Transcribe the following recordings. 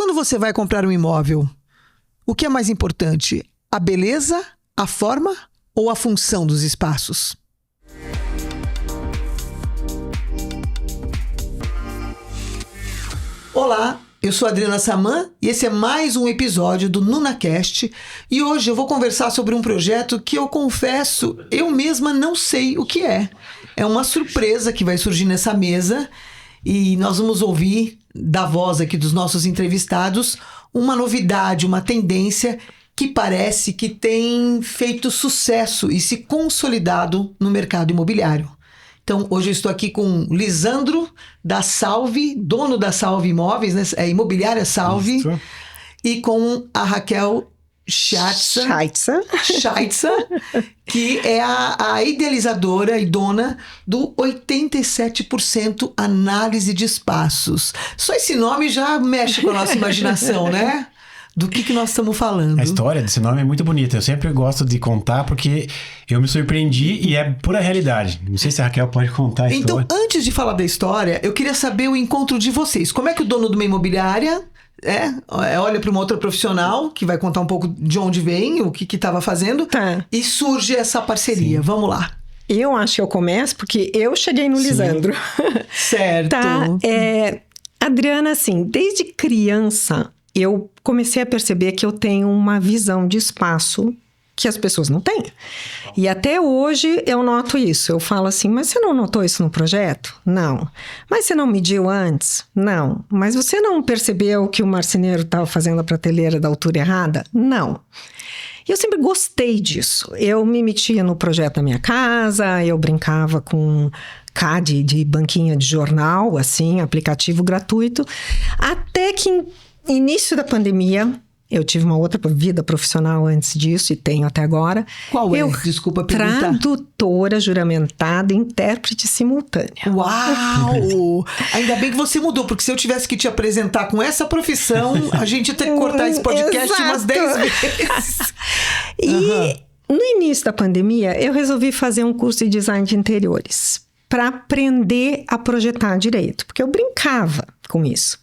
Quando você vai comprar um imóvel, o que é mais importante? A beleza, a forma ou a função dos espaços? Olá, eu sou a Adriana Saman e esse é mais um episódio do NunaCast e hoje eu vou conversar sobre um projeto que eu confesso, eu mesma não sei o que é. É uma surpresa que vai surgir nessa mesa e nós vamos ouvir da voz aqui dos nossos entrevistados uma novidade, uma tendência que parece que tem feito sucesso e se consolidado no mercado imobiliário. Então, hoje eu estou aqui com Lisandro da Salve, dono da Salve Imóveis, né? É Imobiliária Salve. Isso. E com a Raquel Scheitzer, que é a idealizadora e dona do 87% Análise de Espaços. Só esse nome já mexe com a nossa imaginação, né? Do que nós estamos falando. A história desse nome é muito bonita. Eu sempre gosto de contar porque eu me surpreendi e é pura realidade. Não sei se a Raquel pode contar a história. Então, antes de falar da história, eu queria saber o encontro de vocês. Como é que o dono de uma imobiliária olha para uma outra profissional que vai contar um pouco de onde vem, o que estava fazendo, e surge essa parceria. Sim. Vamos lá. Eu acho que eu começo porque eu cheguei no Lisandro. Certo. Adriana, assim, desde criança eu comecei a perceber que eu tenho uma visão de espaço que as pessoas não têm. E até hoje eu noto isso. Eu falo assim, mas você não notou isso no projeto? Não. Mas você não mediu antes? Não. Mas você não percebeu que o marceneiro estava fazendo a prateleira da altura errada? Não. E eu sempre gostei disso. Eu me metia no projeto da minha casa, eu brincava com CAD de banquinha de jornal, assim, aplicativo gratuito, até que início da pandemia, eu tive uma outra vida profissional antes disso e tenho até agora. Qual é? Desculpa perguntar. Tradutora juramentada, intérprete simultânea. Uau! Ainda bem que você mudou, porque se eu tivesse que te apresentar com essa profissão, a gente ia ter que cortar esse podcast umas 10 vezes. E no início da pandemia, eu resolvi fazer um curso de design de interiores para aprender a projetar direito, porque eu brincava com isso.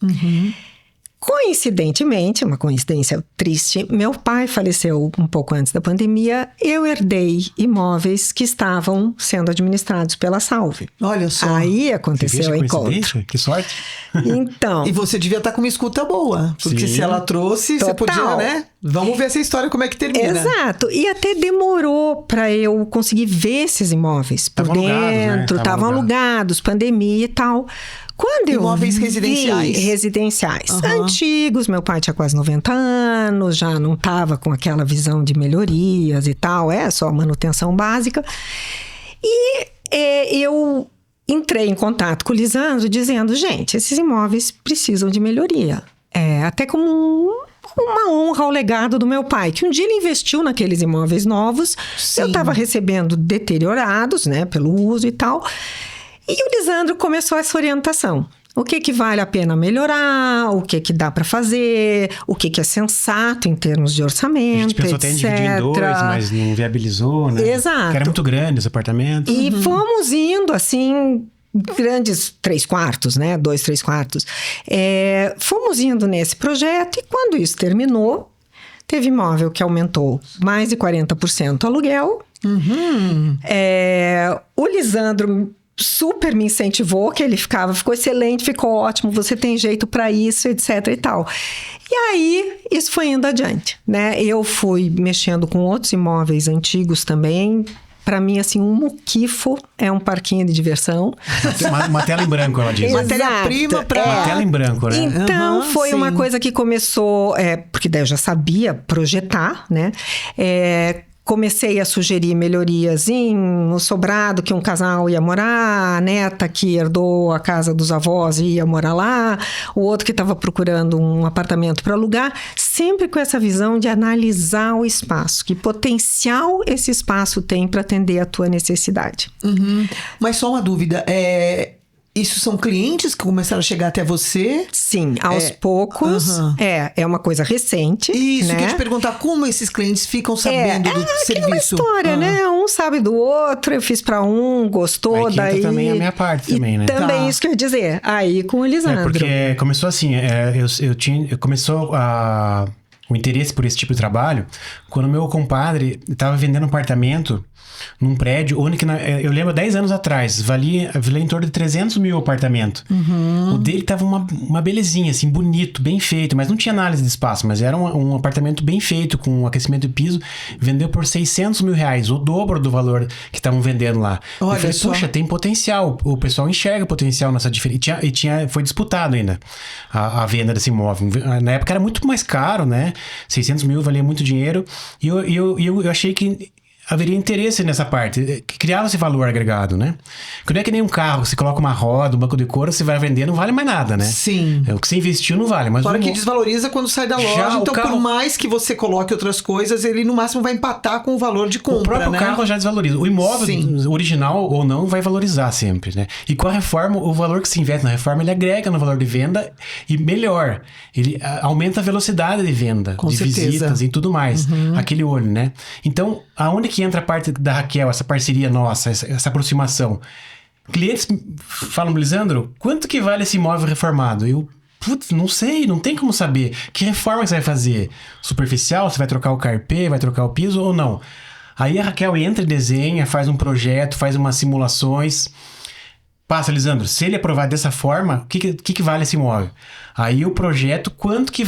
Coincidentemente, uma coincidência triste, meu pai faleceu um pouco antes da pandemia, eu herdei imóveis que estavam sendo administrados pela Salve. Olha só. Aí aconteceu o encontro. Que sorte. Então. E você devia estar com uma escuta boa, porque se ela trouxe, total. Você podia, né? Vamos ver essa história, como é que termina. Exato. E até demorou para eu conseguir ver esses imóveis por dentro. Estavam alugados, pandemia e tal. Quando imóveis residenciais. Residenciais. Antigos, meu pai tinha quase 90 anos, já não estava com aquela visão de melhorias e tal, só manutenção básica. E eu entrei em contato com o Lisandro dizendo, gente, esses imóveis precisam de melhoria. Até como uma honra ao legado do meu pai, que um dia ele investiu naqueles imóveis novos. Sim. Eu estava recebendo deteriorados, né, pelo uso e tal. E o Lisandro começou essa orientação. O que vale a pena melhorar, o que dá para fazer, o que é sensato em termos de orçamento, a gente pensou até em dividir em dois, mas não viabilizou, né? Exato. Porque era muito grande os apartamentos. E fomos indo, assim, grandes 3/4, né? 2, 3/4. Fomos indo nesse projeto e quando isso terminou, teve imóvel que aumentou mais de 40% o aluguel. O Lisandro super me incentivou, que ele ficou excelente, ficou ótimo, você tem jeito para isso, etc e tal. E aí, isso foi indo adiante, né? Eu fui mexendo com outros imóveis antigos também. Para mim, assim, um muquifo é um parquinho de diversão. Uma tela em branco, ela diz. Matéria-prima para... Uma tela em branco, né? Então, foi uma coisa que começou... porque daí eu já sabia projetar, né? Comecei a sugerir melhorias no sobrado que um casal ia morar, a neta que herdou a casa dos avós ia morar lá, o outro que estava procurando um apartamento para alugar, sempre com essa visão de analisar o espaço, que potencial esse espaço tem para atender a tua necessidade. Mas só uma dúvida, Isso são clientes que começaram a chegar até você? Sim, aos poucos. É uma coisa recente. Isso, né? que eu ia te perguntar, como esses clientes ficam sabendo do serviço? É uma história, né? Um sabe do outro, eu fiz pra um, gostou, aí daí... também a minha parte também, né? Também isso que eu ia dizer. Aí com o Lisandro. Porque começou assim, começou o interesse por esse tipo de trabalho quando meu compadre estava vendendo um apartamento num prédio único, eu lembro 10 anos atrás, valia em torno de 300 mil o apartamento. O dele tava uma belezinha, assim, bonito, bem feito, mas não tinha análise de espaço, mas era um apartamento bem feito, com aquecimento de piso, vendeu por 600 mil reais, o dobro do valor que estavam vendendo lá. Olha eu falei, só. poxa, tem potencial, o pessoal enxerga potencial nessa diferença, foi disputado ainda a venda desse imóvel. Na época era muito mais caro, né? 600 mil valia muito dinheiro, e eu achei que haveria interesse nessa parte, criar esse valor agregado, né? Porque não é que nem um carro, você coloca uma roda, um banco de couro, você vai vender, não vale mais nada, né? Sim. O que você investiu não vale, mas Fora que desvaloriza quando sai da loja, então por mais que você coloque outras coisas, ele no máximo vai empatar com o valor de compra, o próprio né? carro já desvaloriza. O imóvel, original ou não, vai valorizar sempre, né? E com a reforma, o valor que se investe na reforma, ele agrega no valor de venda e melhor, ele aumenta a velocidade de venda, com de certeza. visitas e tudo mais. Aquele olho, né? Então, aonde que entra a parte da Raquel, essa parceria nossa, essa aproximação? Clientes falam, Lisandro, quanto que vale esse imóvel reformado? Eu, putz, não sei, não tem como saber. Que reforma que você vai fazer? Superficial? Você vai trocar o carpê, vai trocar o piso ou não? Aí a Raquel entra e desenha, faz um projeto, faz umas simulações. Passa, Lisandro, se ele aprovar dessa forma, o que vale esse imóvel? Aí o projeto, quanto que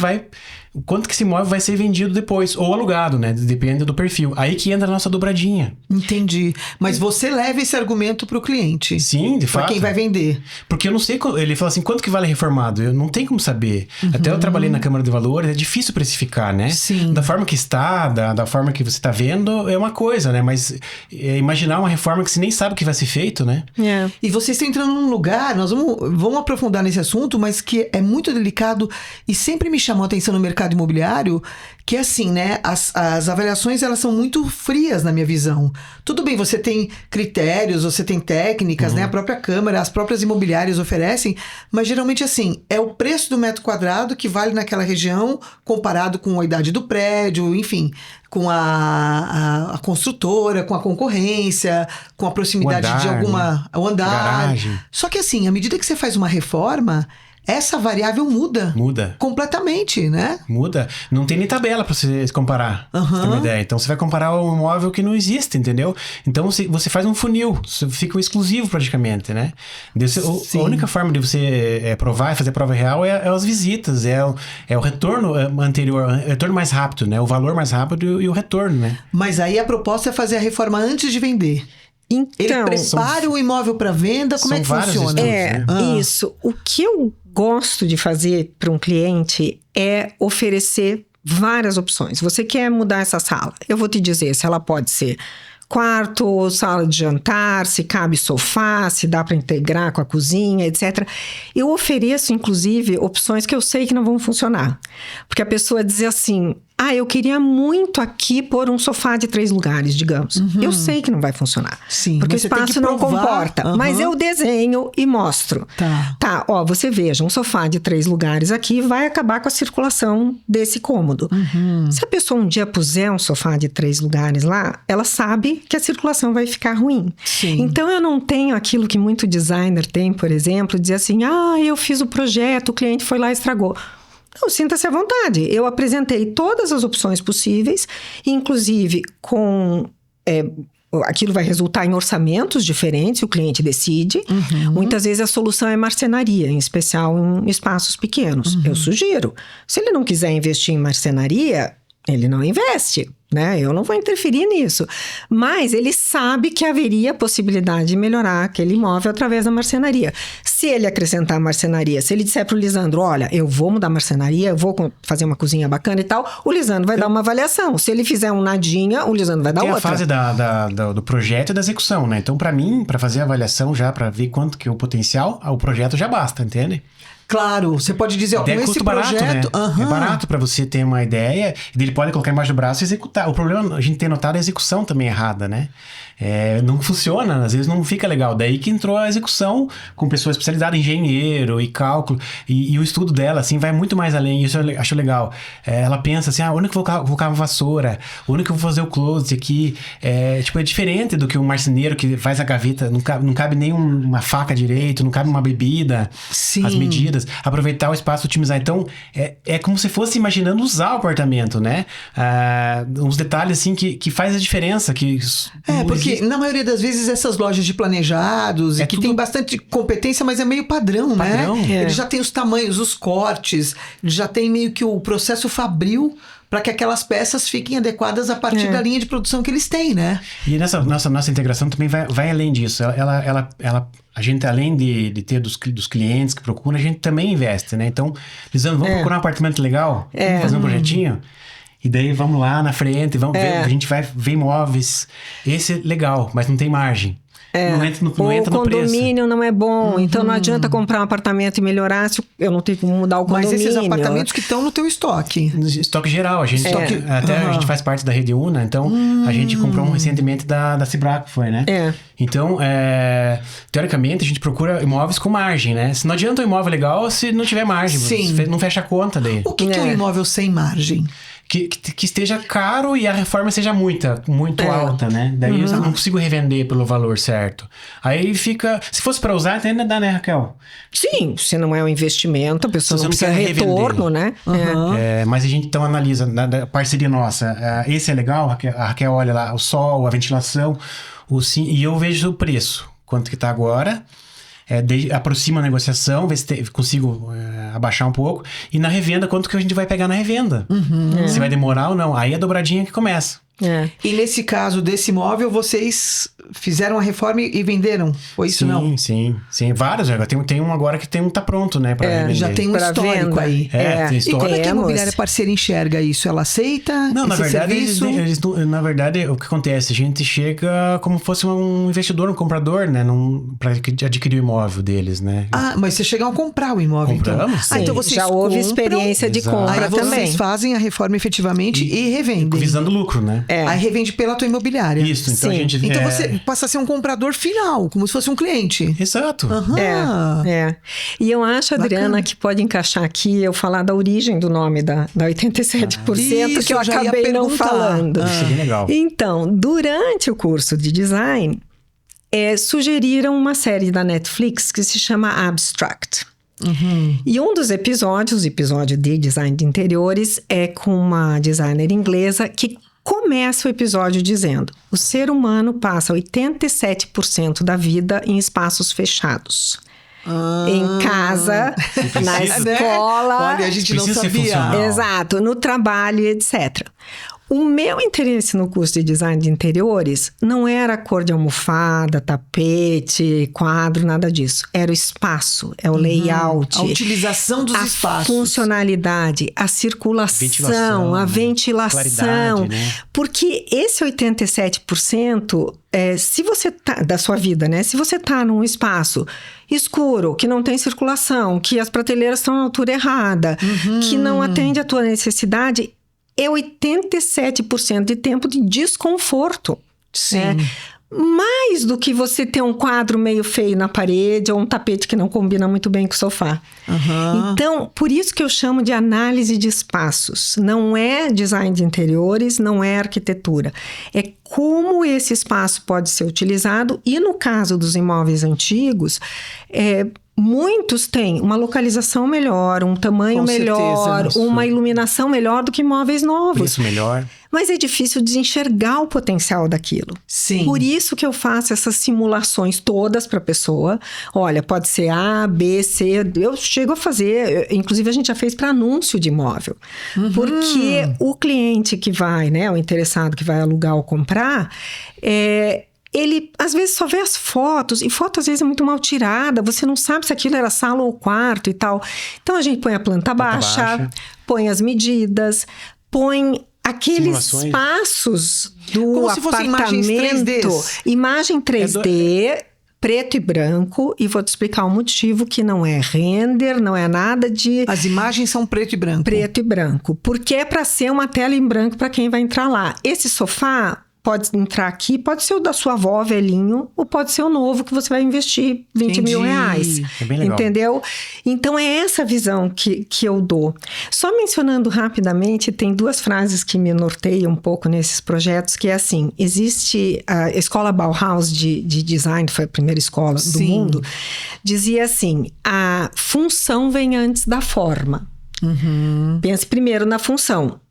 esse imóvel vai ser vendido depois, ou alugado, né? Depende do perfil. Aí que entra a nossa dobradinha. Entendi. Mas você leva esse argumento pro cliente. Sim, de fato. Pra quem vai vender. Porque eu não sei, ele fala assim, quanto que vale reformado? Eu não tenho como saber. Até eu trabalhei na Câmara de Valores, é difícil precificar, né? Sim. Da forma que está, da forma que você está vendo, é uma coisa, né? Mas imaginar uma reforma que você nem sabe o que vai ser feito, né? É. E vocês estão entrando num lugar, nós vamos aprofundar nesse assunto, mas que é muito delicado e sempre me chamou a atenção no mercado imobiliário, que é assim, né? As avaliações, elas são muito frias na minha visão. Tudo bem, você tem critérios, você tem técnicas, né? A própria Câmara, as próprias imobiliárias oferecem, mas geralmente assim, é o preço do metro quadrado que vale naquela região comparado com a idade do prédio, enfim, com a construtora, com a concorrência, com a proximidade o andar, de alguma... né? O andar. Garagem. Só que assim, à medida que você faz uma reforma, essa variável muda. Muda. Completamente, né? Muda. Não tem nem tabela pra você comparar. Pra você ter uma ideia. Então você vai comparar um imóvel que não existe, entendeu? Então você faz um funil. Fica um exclusivo praticamente, né? A única forma de você provar e fazer prova real é as visitas. É o retorno anterior, o retorno mais rápido, né? O valor mais rápido e o retorno, né? Mas aí a proposta é fazer a reforma antes de vender. Então, Ele prepara o imóvel para venda, como é que funciona? Isso. O que eu gosto de fazer para um cliente é oferecer várias opções. Você quer mudar essa sala? Eu vou te dizer se ela pode ser quarto, sala de jantar, se cabe sofá, se dá para integrar com a cozinha, etc. Eu ofereço, inclusive, opções que eu sei que não vão funcionar. Porque a pessoa diz assim... eu queria muito aqui pôr um sofá de 3 lugares, digamos. Eu sei que não vai funcionar. Sim, porque o você tem que espaço não provar. comporta. Mas eu desenho e mostro. Tá, você veja, um sofá de 3 lugares aqui vai acabar com a circulação desse cômodo. Se a pessoa um dia puser um sofá de 3 lugares lá, ela sabe que a circulação vai ficar ruim. Sim. Então, eu não tenho aquilo que muito designer tem, por exemplo, dizer assim, eu fiz o projeto, o cliente foi lá e estragou. Não, sinta-se à vontade. Eu apresentei todas as opções possíveis, inclusive com... aquilo vai resultar em orçamentos diferentes, o cliente decide. Muitas vezes a solução é marcenaria, em especial em espaços pequenos. Eu sugiro. Se ele não quiser investir em marcenaria, ele não investe, né? Eu não vou interferir nisso. Mas ele sabe que haveria possibilidade de melhorar aquele imóvel através da marcenaria. Se ele acrescentar marcenaria, se ele disser para o Lisandro, olha, eu vou mudar a marcenaria, eu vou fazer uma cozinha bacana e tal, o Lisandro vai dar uma avaliação. Se ele fizer um nadinha, o Lisandro vai dar outra. Tem a fase do projeto e da execução, né? Então, para mim, para fazer a avaliação já, para ver quanto que é o potencial, o projeto já basta, entende? Claro, você pode dizer, ó, com Ideia é esse custo barato, projeto... né? Aham. É barato para você ter uma ideia, e ele pode colocar embaixo do braço e executar. O problema, a gente tem notado, é a execução também errada, né? Não funciona, às vezes não fica legal. Daí que entrou a execução com pessoa especializada em engenheiro e cálculo, e o estudo dela, assim, vai muito mais além. Isso eu acho legal. Ela pensa assim, onde que eu vou colocar uma vassoura? Onde que eu vou fazer o close aqui? É diferente do que um marceneiro que faz a gaveta, não cabe nem uma faca direito, não cabe uma bebida, Sim. as medidas, aproveitar o espaço, otimizar. Então, é como se fosse imaginando usar o apartamento, né? Uns detalhes, assim, que faz a diferença, que... Porque na maioria das vezes essas lojas de planejados, que tem bastante competência, mas é meio padrão, né? Ele já tem os tamanhos, os cortes, ele já tem meio que o processo fabril para que aquelas peças fiquem adequadas a partir da linha de produção que eles têm, né? E nessa nossa integração também vai além disso. A gente, além de ter dos clientes que procuram, a gente também investe, né? Então, Lisandro, vamos procurar um apartamento legal? Vamos fazer um projetinho? E daí vamos lá na frente, vamos ver, a gente vai ver imóveis. Esse é legal, mas não tem margem. Não entra no preço. O condomínio não é bom, então não adianta comprar um apartamento e melhorar se eu não tenho como mudar o condomínio. Mas esses apartamentos que estão no teu estoque. Estoque geral. A gente a gente faz parte da Rede Una, então a gente comprou um recentemente da Cibraco, foi, né? Então, teoricamente, a gente procura imóveis com margem, né? Se não adianta um imóvel legal se não tiver margem. Sim. Não fecha a conta dele. O que é um imóvel sem margem? Que esteja caro e a reforma seja muito alta, né? Daí eu não consigo revender pelo valor certo. Aí fica... Se fosse para usar, ainda dá, né, Raquel? Sim, se não é um investimento, a pessoa não precisa retorno, né? Mas a gente então analisa, da parceria nossa, esse é legal, a Raquel olha lá, o sol, a ventilação, e eu vejo o preço, quanto que tá agora... aproxima a negociação, vê se consigo abaixar um pouco. E na revenda, quanto que a gente vai pegar na revenda? Se vai demorar ou não. Aí é a dobradinha que começa. E nesse caso desse imóvel, vocês fizeram a reforma e venderam? Foi isso, não? Sim. Vários. Tem um agora que tá pronto, né? Pra vender. Já tem um histórico venda. aí. Tem histórico. E como é que a imobiliária parceira enxerga isso? Ela aceita? Não, na verdade, serviço? o que acontece? A gente chega como fosse um investidor, um comprador, né? Pra adquirir o imóvel deles, né? Mas vocês chegaram a comprar o imóvel, Compramos? então? Então vocês já houve experiência de compra aí também. Vocês fazem a reforma efetivamente e revendem. Visando lucro, né? Aí revende pela tua imobiliária. Isso, então a gente... Então você passa a ser um comprador final, como se fosse um cliente. Exato. E eu acho, Adriana, que pode encaixar aqui eu falar da origem do nome da 87%, Isso, que eu acabei não falando. Isso é bem legal. Então, durante o curso de design, sugeriram uma série da Netflix que se chama Abstract. E um dos episódios, o episódio de design de interiores, é com uma designer inglesa que começa o episódio dizendo: o ser humano passa 87% da vida em espaços fechados. Em casa, na escola. Olha, a gente não sabia. Exato, no trabalho, etc. O meu interesse no curso de design de interiores não era cor de almofada, tapete, quadro, nada disso. Era o espaço, o layout. A utilização dos espaços. A funcionalidade, a circulação, a ventilação. Né? Porque esse 87%, se você tá, da sua vida, né? Se você tá num espaço escuro, que não tem circulação, que as prateleiras estão na altura errada, que não atende a tua necessidade, é 87% de tempo de desconforto. Sim. Mais do que você ter um quadro meio feio na parede ou um tapete que não combina muito bem com o sofá. Então, por isso que eu chamo de análise de espaços. Não é design de interiores, não é arquitetura. É como esse espaço pode ser utilizado. E no caso dos imóveis antigos, muitos têm uma localização melhor, um tamanho melhor, uma iluminação melhor do que imóveis novos. Preço melhor. Mas é difícil desenxergar o potencial daquilo. Sim. Por isso que eu faço essas simulações todas para a pessoa. Olha, pode ser A, B, C. Eu chego a fazer, inclusive a gente já fez para anúncio de imóvel. Porque o cliente que vai, né, o interessado que vai alugar ou comprar, ele, às vezes, só vê as fotos. E foto, às vezes, é muito mal tirada. Você não sabe se aquilo era sala ou quarto e tal. Então, a gente põe a planta baixa, põe as medidas, põe aqueles espaços do como se fossem apartamento. Imagem 3D. Imagem 3D. preto e branco, e vou te explicar o motivo, que não é render, não é nada de... As imagens são preto e branco. Preto e branco, porque é para ser uma tela em branco para quem vai entrar lá. Esse sofá pode entrar aqui, pode ser o da sua avó, velhinho, ou pode ser o novo que você vai investir 20 mil reais. É bem legal. Entendeu? Então, é essa visão que eu dou. Só mencionando rapidamente, tem 2 frases que me norteiam um pouco nesses projetos, que é assim, existe a escola Bauhaus de design, foi a primeira escola do mundo, dizia assim, a função vem antes da forma. Pense primeiro na função.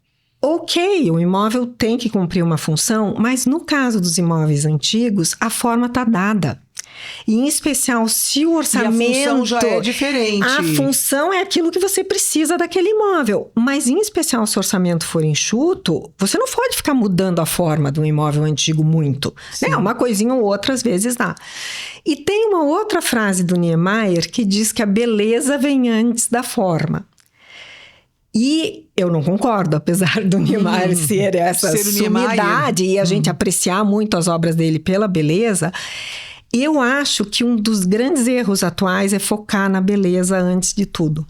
Ok, o imóvel tem que cumprir uma função, mas no caso dos imóveis antigos, a forma está dada. E em especial, se o orçamento... E a função já é diferente. A função é aquilo que você precisa daquele imóvel. Mas em especial, se o orçamento for enxuto, você não pode ficar mudando a forma do imóvel antigo muito. Né? Uma coisinha ou outra, às vezes, dá. E tem uma outra frase do Niemeyer que diz que a beleza vem antes da forma. E eu não concordo, apesar do Niemeyer ser essa sumidade e a gente apreciar muito as obras dele pela beleza, eu acho que um dos grandes erros atuais é focar na beleza antes de tudo.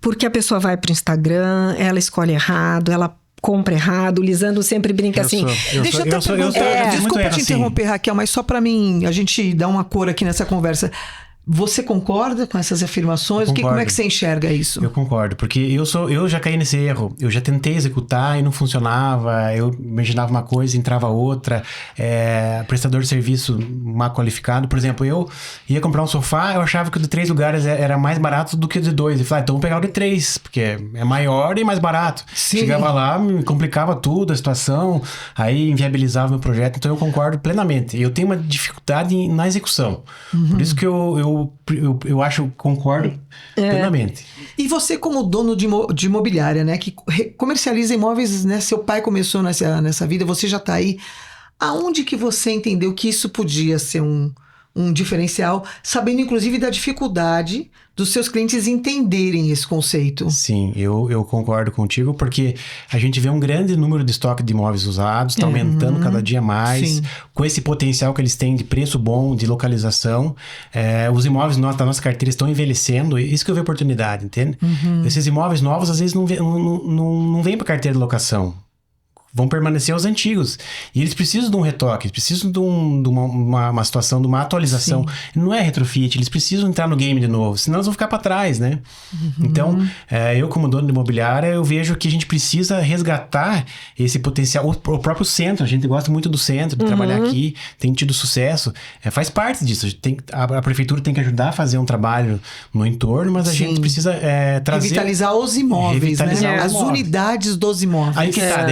Porque a pessoa vai para o Instagram, ela escolhe errado, ela compra errado. O Lisandro sempre brinca assim... Deixa eu até perguntar, desculpa te interromper, Raquel, mas só para mim, a gente dar uma cor aqui nessa conversa... Você concorda com essas afirmações? Como é que você enxerga isso? Eu concordo, porque eu já caí nesse erro. Eu já tentei executar e não funcionava. Eu imaginava uma coisa e entrava outra. Prestador de serviço mal qualificado. Por exemplo, eu ia comprar um sofá, eu achava que o de 3 lugares era mais barato do que o de 2. E falei, então vou pegar o de 3, porque é maior e mais barato. Sim. Chegava lá, me complicava tudo a situação, aí inviabilizava o meu projeto. Então eu concordo plenamente. Eu tenho uma dificuldade na execução. Por isso que eu acho, concordo plenamente. E você como dono de imobiliária, né? Que comercializa imóveis, né? Seu pai começou nessa vida, você já tá aí. Aonde que você entendeu que isso podia ser um diferencial, sabendo inclusive da dificuldade dos seus clientes entenderem esse conceito? Sim, eu concordo contigo, porque a gente vê um grande número de estoque de imóveis usados, está aumentando cada dia mais, Sim. com esse potencial que eles têm de preço bom, de localização. Os imóveis da nossa carteira estão envelhecendo, isso que eu vejo oportunidade, entende? Esses imóveis novos, às vezes, não vêm para carteira de locação. Vão permanecer os antigos. E eles precisam de um retoque, eles precisam de uma situação, de uma atualização. Sim. Não é retrofit, eles precisam entrar no game de novo, senão eles vão ficar para trás, né? Então, eu como dono de imobiliária, eu vejo que a gente precisa resgatar esse potencial. O próprio centro, a gente gosta muito do centro, de trabalhar aqui, tem tido sucesso. Faz parte disso. A prefeitura tem que ajudar a fazer um trabalho no entorno, mas a gente precisa trazer... Revitalizar os imóveis, né? As unidades dos imóveis. Aí que tá,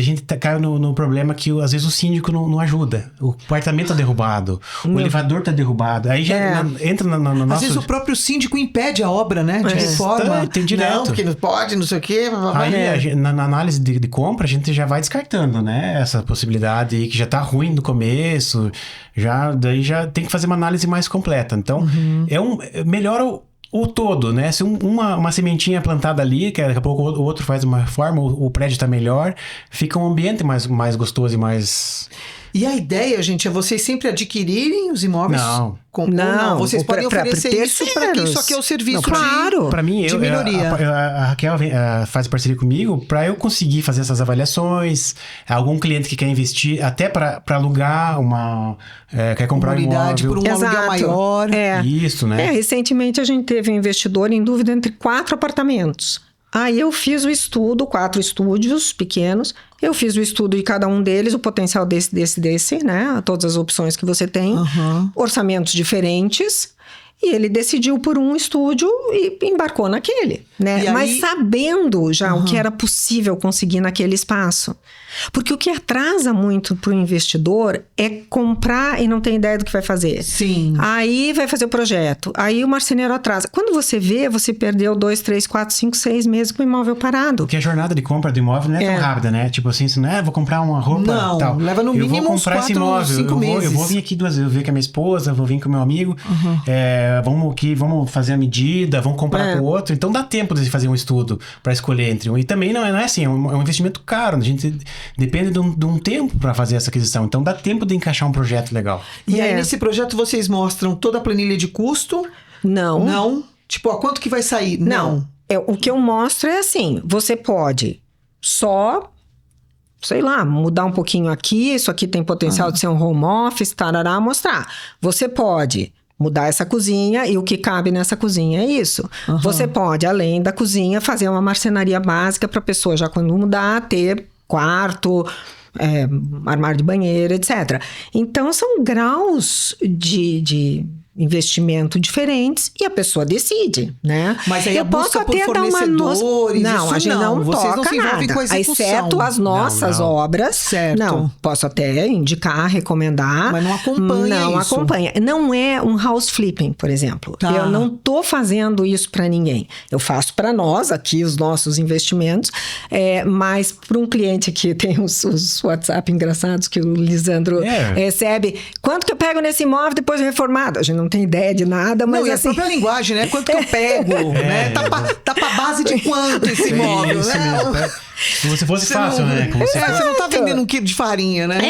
a gente caiu no problema que às vezes o síndico não ajuda. O apartamento tá derrubado, o elevador tá derrubado. Aí já entra no nosso... Às vezes o próprio síndico impede a obra, né? De reforma. Tem direto. Não, porque não pode, não sei o quê. Aí na análise de compra, a gente já vai descartando, né? Essa possibilidade aí que já tá ruim no começo. Daí já tem que fazer uma análise mais completa. Então, melhora o todo, né? Se uma sementinha plantada ali, que daqui a pouco o outro faz uma reforma, o prédio tá melhor, fica um ambiente mais gostoso e mais... E a ideia, gente, é vocês sempre adquirirem os imóveis? Não, vocês podem oferecer isso para quem só quer o serviço Para mim, de melhoria. A Raquel faz parceria comigo para eu conseguir fazer essas avaliações. Algum cliente que quer investir, até para alugar quer comprar uma unidade por um aluguel maior. Isso, né? Recentemente a gente teve um investidor em dúvida entre 4 apartamentos. Aí eu fiz o estudo, 4 estúdios pequenos, eu fiz o estudo de cada um deles, o potencial desse, né? Todas as opções que você tem, orçamentos diferentes, e ele decidiu por um estúdio e embarcou naquele, né? Mas sabendo já o que era possível conseguir naquele espaço. Porque o que atrasa muito para o investidor é comprar e não tem ideia do que vai fazer. Sim. Aí vai fazer o projeto. Aí o marceneiro atrasa. Quando você vê, você perdeu 2, 3, 4, 5, 6 meses com o imóvel parado. Porque a jornada de compra do imóvel não é tão rápida, né? Tipo assim, você não vou comprar uma roupa e tal. Leva no mínimo uns 4, 5 meses. Eu vou vir aqui 2 vezes. Eu vou vir com a minha esposa, vou vir com o meu amigo. vamos fazer a medida, vamos comparar com o outro. Então dá tempo de fazer um estudo para escolher entre um. E também não é assim, é um investimento caro. A gente depende de um tempo para fazer essa aquisição. Então dá tempo de encaixar um projeto legal. E aí nesse projeto vocês mostram toda a planilha de custo? Não. Tipo, quanto que vai sair? Não. O que eu mostro é assim, você pode só, sei lá, mudar um pouquinho aqui, isso aqui tem potencial de ser um home office, tarará, mostrar. Você pode mudar essa cozinha e o que cabe nessa cozinha é isso. Você pode, além da cozinha, fazer uma marcenaria básica para a pessoa, já quando mudar, ter quarto, armário de banheiro, etc. Então, são graus de investimento diferentes e a pessoa decide, né? Mas aí eu posso até dar uma não, a gente não vocês toca não se envolvem nada, com a execução. exceto as nossas obras. Certo. Não, posso até indicar, recomendar. Mas não acompanha Não isso. acompanha. Não é um house flipping, por exemplo. Tá. Eu não tô fazendo isso para ninguém. Eu faço para nós aqui os nossos investimentos, mas para um cliente que tem os WhatsApp engraçados que o Lisandro recebe, quanto que eu pego nesse imóvel depois de reformado? A gente não tem ideia de nada, mas não, e assim... a própria linguagem, né? Quanto que eu pego, né? Tá pra base de quanto esse imóvel, né? Se você fosse fácil, né? Você não tá vendendo 1 quilo de farinha, né?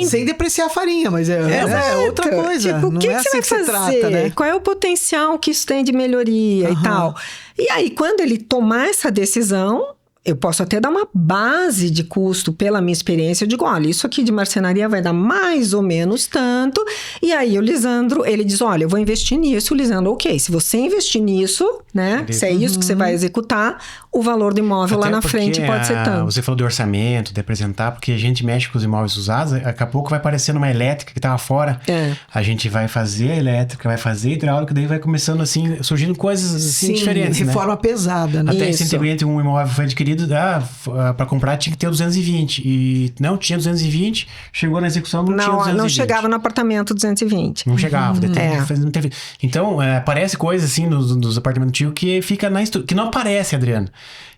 Sem depreciar a farinha, mas é outra coisa. Tipo, não que é assim você que se vai fazer? trata, né? Qual é o potencial que isso tem de melhoria e tal? E aí, quando ele tomar essa decisão... Eu posso até dar uma base de custo pela minha experiência. Eu digo, olha, isso aqui de marcenaria vai dar mais ou menos tanto. E aí o Lisandro, ele diz, olha, eu vou investir nisso. O Lisandro, ok, se você investir nisso, né? Se é isso que você vai executar, o valor do imóvel até lá na frente pode ser tanto. Você falou de orçamento, de apresentar, porque a gente mexe com os imóveis usados, daqui a pouco vai aparecendo uma elétrica que tava fora. A gente vai fazer a elétrica, vai fazer a hidráulica, daí vai começando assim, surgindo coisas assim diferentes, reforma pesada, né? Até recentemente um imóvel foi adquirido, para comprar tinha que ter 220. E não tinha 220, chegou na execução, não tinha 220. Não chegava no apartamento 220. Não chegava. Não teve. Então, aparece coisa assim nos apartamentos antigos que fica que não aparece, Adriano.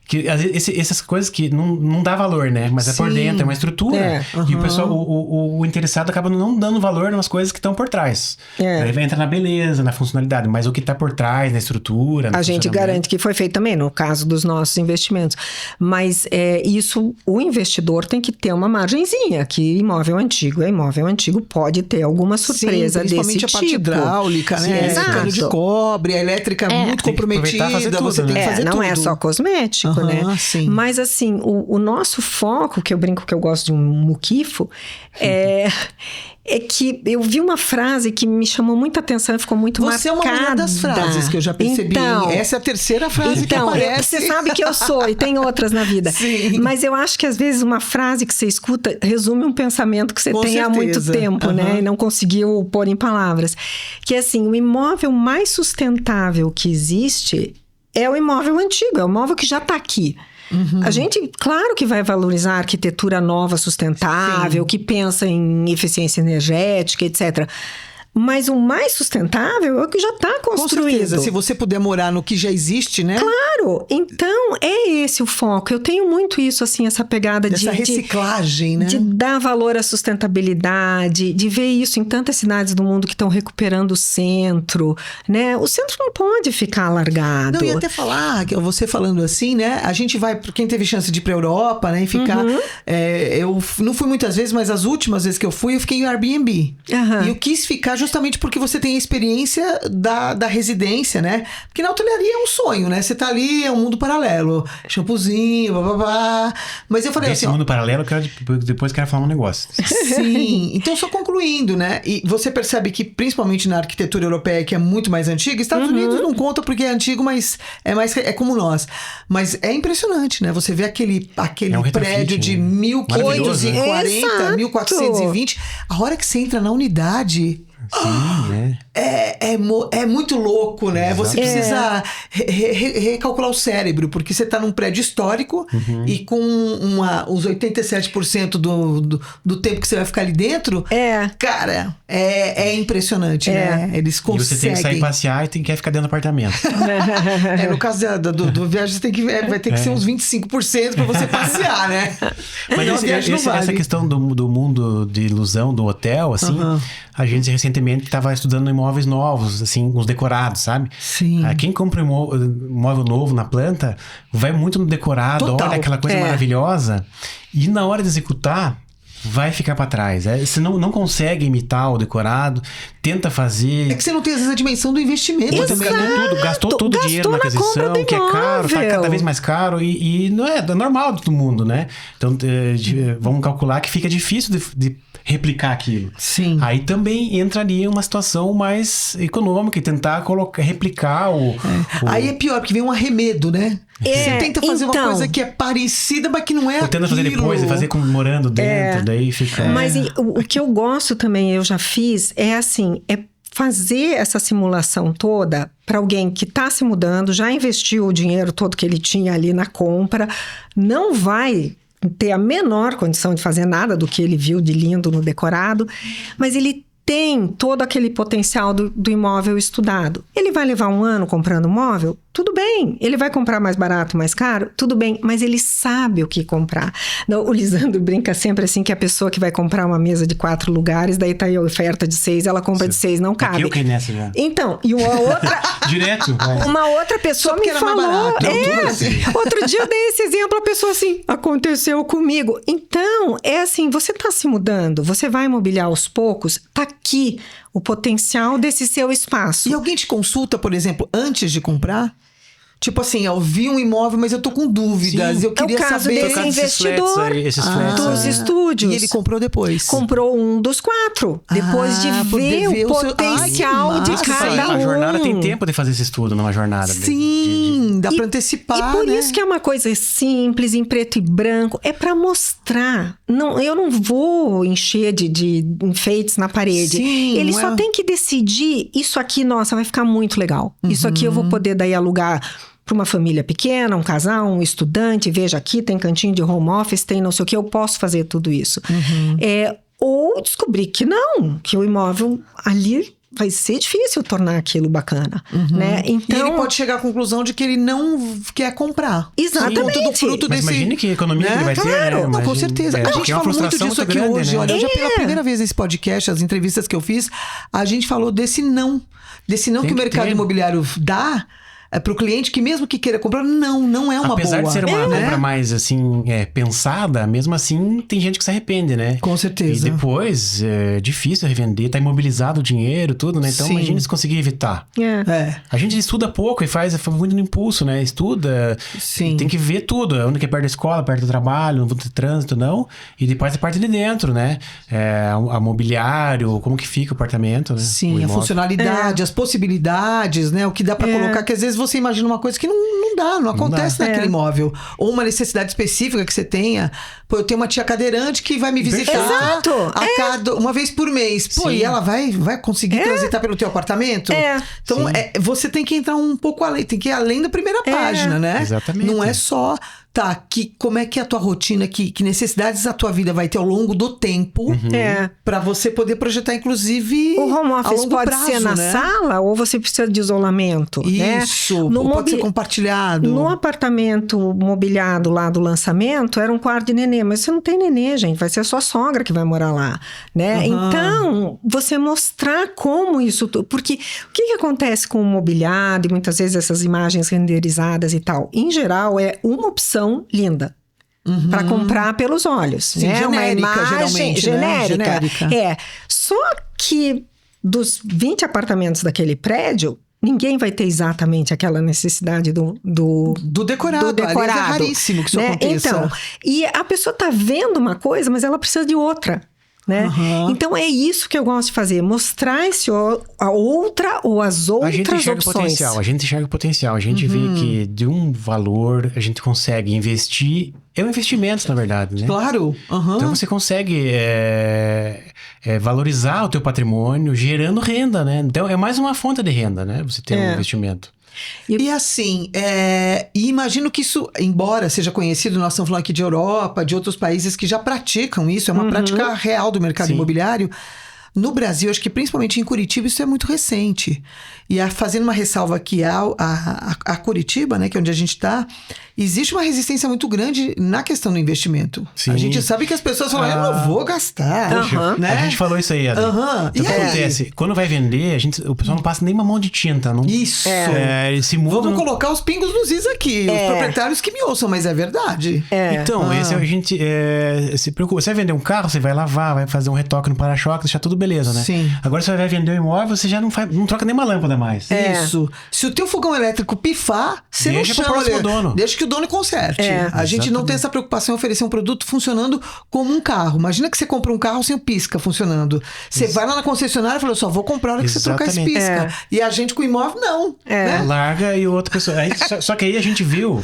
Que essas coisas que não dá valor, né? Mas é por dentro, é uma estrutura. E o pessoal, o interessado acaba não dando valor nas coisas que estão por trás. Aí vai entrar na beleza, na funcionalidade, mas o que está por trás, na estrutura. A gente garante que foi feito também, no caso dos nossos investimentos. Mas isso, o investidor tem que ter uma margenzinha, que imóvel antigo pode ter alguma surpresa principalmente desse a parte tipo. hidráulica, né? Cano de cobre, a elétrica muito comprometida, você tem que fazer tudo. Não é só cosmético, né? Sim. Mas assim, o nosso foco, que eu brinco que eu gosto de um muquifo, é que eu vi uma frase que me chamou muita atenção e ficou muito marcada. Você é uma mulher das frases que eu já percebi. Então, essa é a terceira frase que aparece. Você sabe que eu sou e tem outras na vida. Sim. Mas eu acho que às vezes uma frase que você escuta resume um pensamento que você tem há muito tempo, né? E não conseguiu pôr em palavras. Que é assim, o imóvel mais sustentável que existe é o imóvel antigo, é o imóvel que já está aqui. A gente, claro que vai valorizar a arquitetura nova, sustentável, que pensa em eficiência energética, etc. Mas o mais sustentável é o que já está construído. Com certeza, se você puder morar no que já existe, né? Claro, então é esse o foco. Eu tenho muito isso, assim, essa pegada dessa reciclagem, né? De dar valor à sustentabilidade, de ver isso em tantas cidades do mundo que estão recuperando o centro, né? O centro não pode ficar largado. Não, e até falar, você falando assim, né? A gente vai, quem teve chance de ir pra Europa, né? E ficar... eu não fui muitas vezes, mas as últimas vezes que eu fui, eu fiquei em Airbnb. E eu quis ficar justamente porque você tem a experiência da residência, né? Porque na hotelaria é um sonho, né? Você tá ali, é um mundo paralelo. Shampoozinho, blá. Mas eu falei esse assim... mundo paralelo, depois quero falar um negócio. Sim. Então, só concluindo, né? E você percebe que, principalmente na arquitetura europeia, que é muito mais antiga, Estados Unidos não conta porque é antigo, mas é como nós. Mas é impressionante, né? Você vê aquele prédio de 1540, 1420. A hora que você entra na unidade... Sim, né? É muito louco, né? Exato. Você precisa recalcular o cérebro, porque você tá num prédio histórico e com os 87% do tempo que você vai ficar ali dentro, cara, é impressionante, né? Eles conseguem. E você tem que sair passear e quer ficar dentro do apartamento. No caso do viagem, vai ter que ser uns 25% pra você passear, né? Mas essa questão do mundo de ilusão do hotel, assim, a gente recentemente estava estudando imóveis novos, assim, os decorados, sabe? Sim. Quem compra imóvel novo na planta, vai muito no decorado, Total. olha aquela coisa maravilhosa, e na hora de executar, vai ficar para trás. Você não consegue imitar o decorado, tenta fazer... É que você não tem às vezes a dimensão do investimento também, né? Gastou todo o dinheiro na aquisição, que é caro, tá cada vez mais caro, e não é normal de todo mundo, né? Então, vamos calcular que fica difícil de replicar aquilo. Sim. Aí também entraria uma situação mais econômica e tentar replicar o... Aí é pior, porque vem um arremedo, né? Você tenta fazer uma então, coisa que é parecida, mas que não é ou tenta fazer aquilo. depois, fazer morando dentro, daí fica... Mas o que eu gosto também, eu já fiz, é assim, é fazer essa simulação toda para alguém que está se mudando, já investiu o dinheiro todo que ele tinha ali na compra, não vai ter a menor condição de fazer nada do que ele viu de lindo no decorado, mas ele tem todo aquele potencial do imóvel estudado. Ele vai levar 1 ano comprando móvel? Tudo bem. Ele vai comprar mais barato, mais caro? Tudo bem. Mas ele sabe o que comprar. Não, o Lisandro brinca sempre assim que a pessoa que vai comprar uma mesa de 4 lugares, daí tá aí a oferta de 6, ela compra de 6, não cabe. Eu caí nessa já. Então, e uma outra... Direto. Uma outra pessoa me era mais falou... barato. Não, assim. Outro dia eu dei esse exemplo, a pessoa assim, aconteceu comigo. Então, é assim, você tá se mudando, você vai mobiliar aos poucos, tá aqui o potencial desse seu espaço. E alguém te consulta, por exemplo, antes de comprar? Tipo assim, eu vi um imóvel, mas eu tô com dúvidas. Sim. Eu queria É o caso saber... desse investidor Esses flats, dos estúdios. E ele comprou depois. Comprou um dos 4. Depois de ver o potencial Ai, que de massa. cada um. A jornada tem tempo de fazer esse estudo numa jornada. Sim, dá pra antecipar, E por né? isso que é uma coisa simples, em preto e branco. É pra mostrar. Não, eu não vou encher de enfeites na parede. Sim, Ele não só é- tem que decidir. Isso aqui, nossa, vai ficar muito legal. Isso aqui eu vou poder daí alugar para uma família pequena, um casal, um estudante. Veja, aqui tem cantinho de home office, tem não sei o que. Eu posso fazer tudo isso. Ou descobrir que não. Que o imóvel ali... vai ser difícil tornar aquilo bacana, né? Então, E ele pode chegar à conclusão de que ele não quer comprar. Exatamente. Por conta do fruto Mas desse... imagine que economia que ele vai ter, Claro, né? não, com Imagine- certeza. A gente porque é uma falou muito frustração disso muito aqui grande, hoje. né? Olha, já pela primeira vez nesse podcast, as entrevistas que eu fiz, a gente falou desse não. Desse não Tem que o que mercado ter. imobiliário dá para o cliente que mesmo que queira comprar, não é uma Apesar boa. de ser uma né? compra mais, assim, pensada, mesmo assim, tem gente que se arrepende, né? Com certeza. E depois, é difícil revender, tá imobilizado o dinheiro, tudo, né? Então, Sim. imagina se conseguir evitar. É. A gente estuda pouco e faz muito no impulso, né? Estuda, Sim. tem que ver tudo. Onde que é perto da escola, perto do trabalho, não vou ter trânsito, não. E depois a parte de dentro, né? A mobiliário, como que fica o apartamento, né? O Sim, a imóvel. funcionalidade, as possibilidades, né? O que dá pra colocar, que às vezes você imagina uma coisa que não dá, não acontece dá. naquele imóvel. Ou uma necessidade específica que você tenha. Pô, eu tenho uma tia cadeirante que vai me visitar Exato. uma vez por mês. Pô, Sim. e ela vai conseguir transitar pelo teu apartamento? Então, Sim. você tem que entrar um pouco além, tem que ir além da primeira página, né? Exatamente. Não é só... Tá, como é que é a tua rotina, que necessidades a tua vida vai ter ao longo do tempo pra você poder projetar, inclusive, o home a office longo pode prazo, ser na né? sala ou você precisa de isolamento, né? Isso, ou pode ser compartilhado. No apartamento mobiliado lá do lançamento, era um quarto de nenê, mas você não tem nenê, gente, vai ser a sua sogra que vai morar lá, né? Então, você mostrar como isso... Porque o que acontece com o mobiliado e muitas vezes essas imagens renderizadas e tal? Em geral, é uma opção linda. Para comprar pelos olhos, Sim, né? Uma genérica, imagem geralmente, né? genérica. Só que dos 20 apartamentos daquele prédio, ninguém vai ter exatamente aquela necessidade do decorado. Aliás, é raríssimo que isso aconteça. Então, e a pessoa tá vendo uma coisa, mas ela precisa de outra. Né? Então é isso que eu gosto de fazer, mostrar a outra ou as outras A gente enxerga opções. o potencial, a gente vê que de um valor a gente consegue investir, é um investimento na verdade, né? Claro. Então você consegue valorizar o teu patrimônio gerando renda, né? Então é mais uma fonte de renda, né? Você ter um investimento. E assim, e imagino que isso, embora seja conhecido, nós estamos falando aqui de Europa, de outros países que já praticam isso, é uma prática real do mercado Sim. imobiliário. No Brasil, acho que principalmente em Curitiba, isso é muito recente. E fazendo uma ressalva aqui a Curitiba, né, que é onde a gente está, existe uma resistência muito grande na questão do investimento. Sim. A gente sabe que as pessoas falam, eu não vou gastar. Né? A gente falou isso aí, Adri. E O que acontece? Quando vai vender, o pessoal não passa nem uma mão de tinta. Não... Isso. Eles se mudam. Vamos colocar os pingos nos is aqui. Os proprietários que me ouçam, mas é verdade. Então, esse a gente se preocupa. Você vai vender um carro, você vai lavar, vai fazer um retoque no para-choque, deixar tudo beleza, né? Sim. Agora você vai vender um imóvel, você já não troca nem uma lâmpada mais. Isso. Se o teu fogão elétrico pifar, você Deixa não pro chama próximo dono. Deixa que o dono conserte. A gente não tem essa preocupação em oferecer um produto funcionando como um carro. Imagina que você compra um carro sem o pisca funcionando. Você vai lá na concessionária e fala, só vou comprar a hora que você trocar esse pisca. E a gente com o imóvel, não. Né? Larga e outra pessoa. Só que aí a gente viu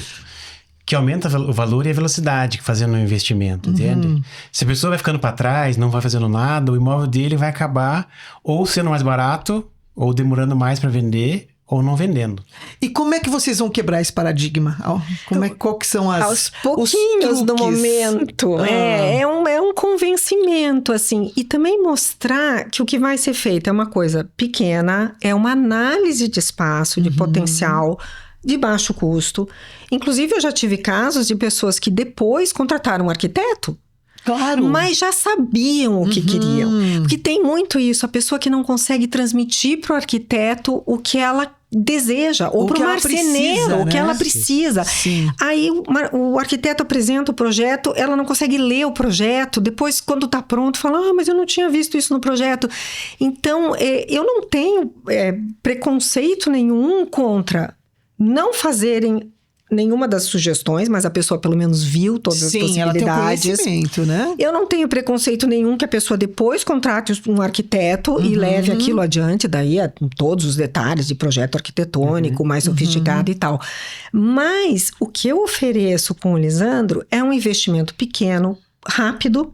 que aumenta o valor e a velocidade fazendo o investimento, entende? Se a pessoa vai ficando para trás, não vai fazendo nada, o imóvel dele vai acabar ou sendo mais barato, ou demorando mais para vender, ou não vendendo. E como é que vocês vão quebrar esse paradigma? Qual que são aos pouquinhos do momento. É um convencimento, assim. E também mostrar que o que vai ser feito é uma coisa pequena, é uma análise de espaço, de potencial, de baixo custo. Inclusive, eu já tive casos de pessoas que depois contrataram um arquiteto. Claro. Mas já sabiam o que queriam. Porque tem muito isso, a pessoa que não consegue transmitir para o arquiteto o que ela deseja, ou para o marceneiro, o que ela precisa. Sim. Aí o arquiteto apresenta o projeto, ela não consegue ler o projeto, depois quando está pronto fala, mas eu não tinha visto isso no projeto. Então, eu não tenho preconceito nenhum contra não fazerem nenhuma das sugestões, mas a pessoa pelo menos viu todas as possibilidades. Ela tem um conhecimento, né? Eu não tenho preconceito nenhum que a pessoa depois contrate um arquiteto e leve aquilo adiante, daí todos os detalhes de projeto arquitetônico, mais sofisticado e tal. Mas o que eu ofereço com o Lisandro é um investimento pequeno, rápido,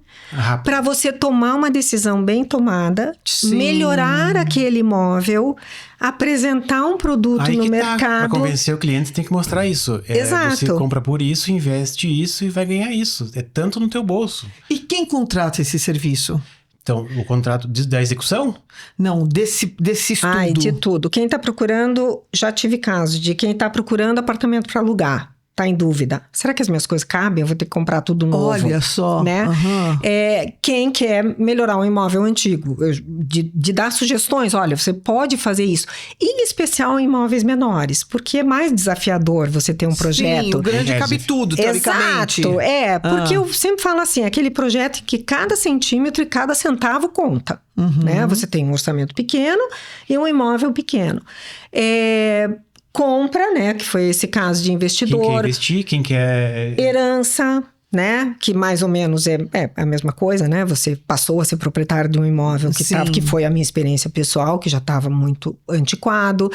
para você tomar uma decisão bem tomada, melhorar aquele imóvel, apresentar um produto no mercado. Para convencer o cliente, você tem que mostrar isso. Exato. Você compra por isso, investe isso e vai ganhar isso. É tanto no teu bolso. E quem contrata esse serviço? Então, o contrato da execução? Não, desse estudo. De tudo. Quem está procurando, já tive caso de quem está procurando apartamento para alugar. Tá em dúvida. Será que as minhas coisas cabem? Eu vou ter que comprar tudo novo. Olha só. Né? Quem quer melhorar um imóvel antigo, de dar sugestões, olha, você pode fazer isso. Em especial em imóveis menores, porque é mais desafiador você ter um projeto. Sim, o grande cabe tudo, teoricamente. Exato, porque eu sempre falo assim, aquele projeto em que cada centímetro e cada centavo conta. Né? Você tem um orçamento pequeno e um imóvel pequeno. Compra, né? Que foi esse caso de investidor. Quem quer investir, quem quer... Herança, né? Que mais ou menos é a mesma coisa, né? Você passou a ser proprietário de um imóvel que foi a minha experiência pessoal, que já estava muito antiquado.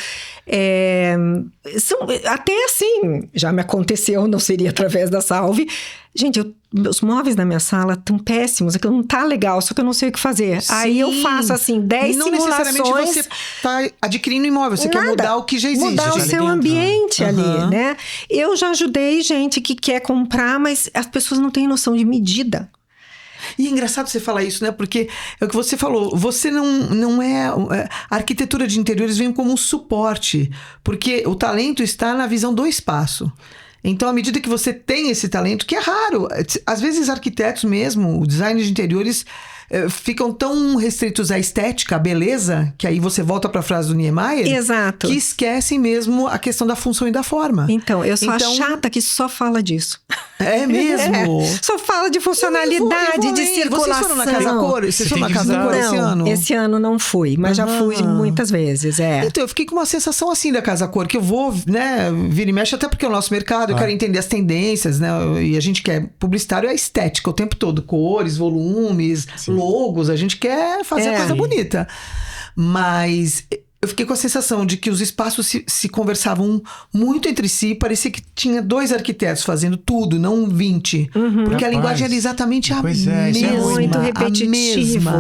Até assim, já me aconteceu, não seria através da Salve. Gente, meus móveis na minha sala estão péssimos, aquilo não tá legal, só que eu não sei o que fazer. Sim. Aí eu faço assim, 10 simulações. Não necessariamente você tá adquirindo imóvel, você quer mudar o que já existe. Mudar o seu ambiente ali, né? Eu já ajudei gente que quer comprar, mas as pessoas não têm noção de medida. E é engraçado você falar isso, né? Porque é o que você falou, você não é... A arquitetura de interiores vem como um suporte, porque o talento está na visão do espaço. Então, à medida que você tem esse talento, que é raro, às vezes arquitetos mesmo, o design de interiores, ficam tão restritos à estética, à beleza, que aí você volta para a frase do Niemeyer. Exato. Que esquecem mesmo a questão da função e da forma. Então, eu sou a chata que só fala disso. É mesmo? Só fala de funcionalidade, de circulação. Vocês foram na Casa Cor? Vocês foram na Casa Cor esse ano? Esse ano não fui, mas já fui muitas vezes, Então, eu fiquei com uma sensação assim da Casa Cor, que eu vou, né, vira e mexe, até porque é o nosso mercado, eu quero entender as tendências, né, e a gente quer publicitário, é estética o tempo todo, cores, volumes, logos, a gente quer fazer a coisa bonita. Mas... eu fiquei com a sensação de que os espaços se conversavam muito entre si. Parecia que tinha 2 arquitetos fazendo tudo, não 20. Porque a linguagem era exatamente a mesma. É muito repetitivo.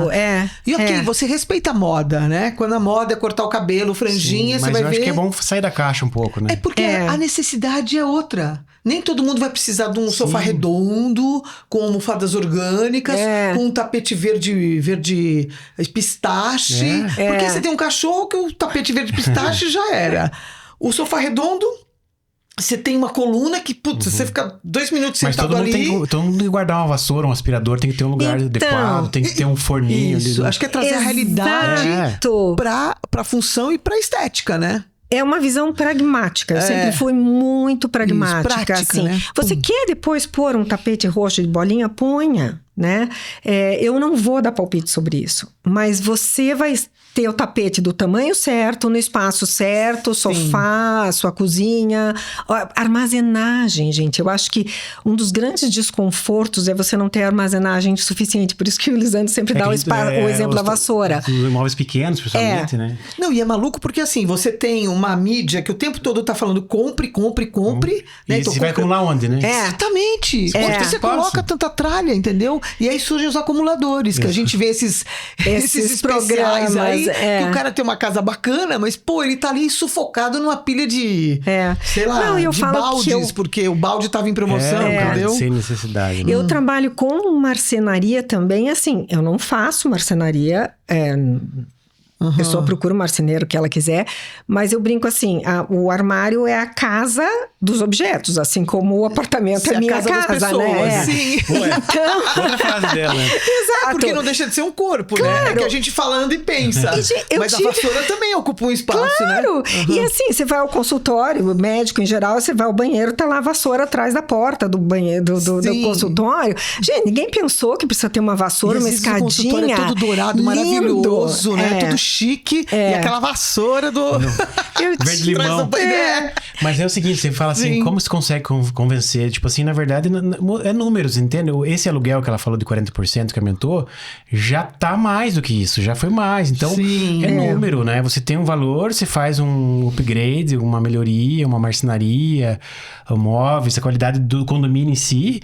E ok, você respeita a moda, né? Quando a moda é cortar o cabelo, franjinha, você vai ver... Mas eu acho que é bom sair da caixa um pouco, né? É porque a necessidade é outra. Nem todo mundo vai precisar de um sofá redondo, com almofadas orgânicas, com um tapete verde pistache. Porque você tem um cachorro que o tapete verde pistache já era. O sofá redondo, você tem uma coluna que, putz, você fica 2 minutos sentado ali. Mas todo mundo tem que guardar uma vassoura, um aspirador, tem que ter um lugar adequado, tem que ter um forninho. Isso, acho que é trazer a realidade pra função e pra estética, né? É uma visão pragmática. Eu sempre fui muito pragmática. Isso, prática, assim. né? Você quer depois pôr um tapete roxo de bolinha? Ponha, né? Eu não vou dar palpite sobre isso. Mas você vai ter o tapete do tamanho certo, no espaço certo, sofá, sua cozinha. Armazenagem, gente. Eu acho que um dos grandes desconfortos é você não ter armazenagem suficiente. Por isso que o Lisandro sempre dá o exemplo da vassoura. Os imóveis pequenos, principalmente, né? Não, e é maluco porque assim, você tem uma mídia que o tempo todo tá falando compre. Né? E então, você vai acumular onde, né? Exatamente. Porque você coloca tanta tralha, entendeu? E aí surgem os acumuladores, que a gente vê esses especiais aí, que o cara tem uma casa bacana, mas, pô, ele tá ali sufocado numa pilha de, sei lá, de baldes, porque o balde tava em promoção, entendeu? Sem necessidade. Né? Eu trabalho com marcenaria também, assim, eu não faço marcenaria, a pessoa procura o marceneiro que ela quiser, mas eu brinco assim, o armário é a casa dos objetos, assim como o apartamento é a minha casa, das pessoas, né? Sim. Então... Outra frase dela. Exato. Porque não deixa de ser um corpo, né? É que a gente falando e pensa. Mas a vassoura também ocupa um espaço, né? Claro! E assim, você vai ao consultório, o médico em geral, você vai ao banheiro, tá lá a vassoura atrás da porta do banheiro, do consultório. Gente, ninguém pensou que precisa ter uma vassoura, uma escadinha. O consultório é todo dourado, maravilhoso, né? Tudo chique. E aquela vassoura do... Verde limão. Mas é o seguinte, você fala assim, como se consegue convencer? Tipo assim, na verdade, é números, entende? Esse aluguel que ela falou de 40% que aumentou, já tá mais do que isso, já foi mais. Então, número, né? Você tem um valor, você faz um upgrade, uma melhoria, uma marcenaria, móveis, a qualidade do condomínio em si...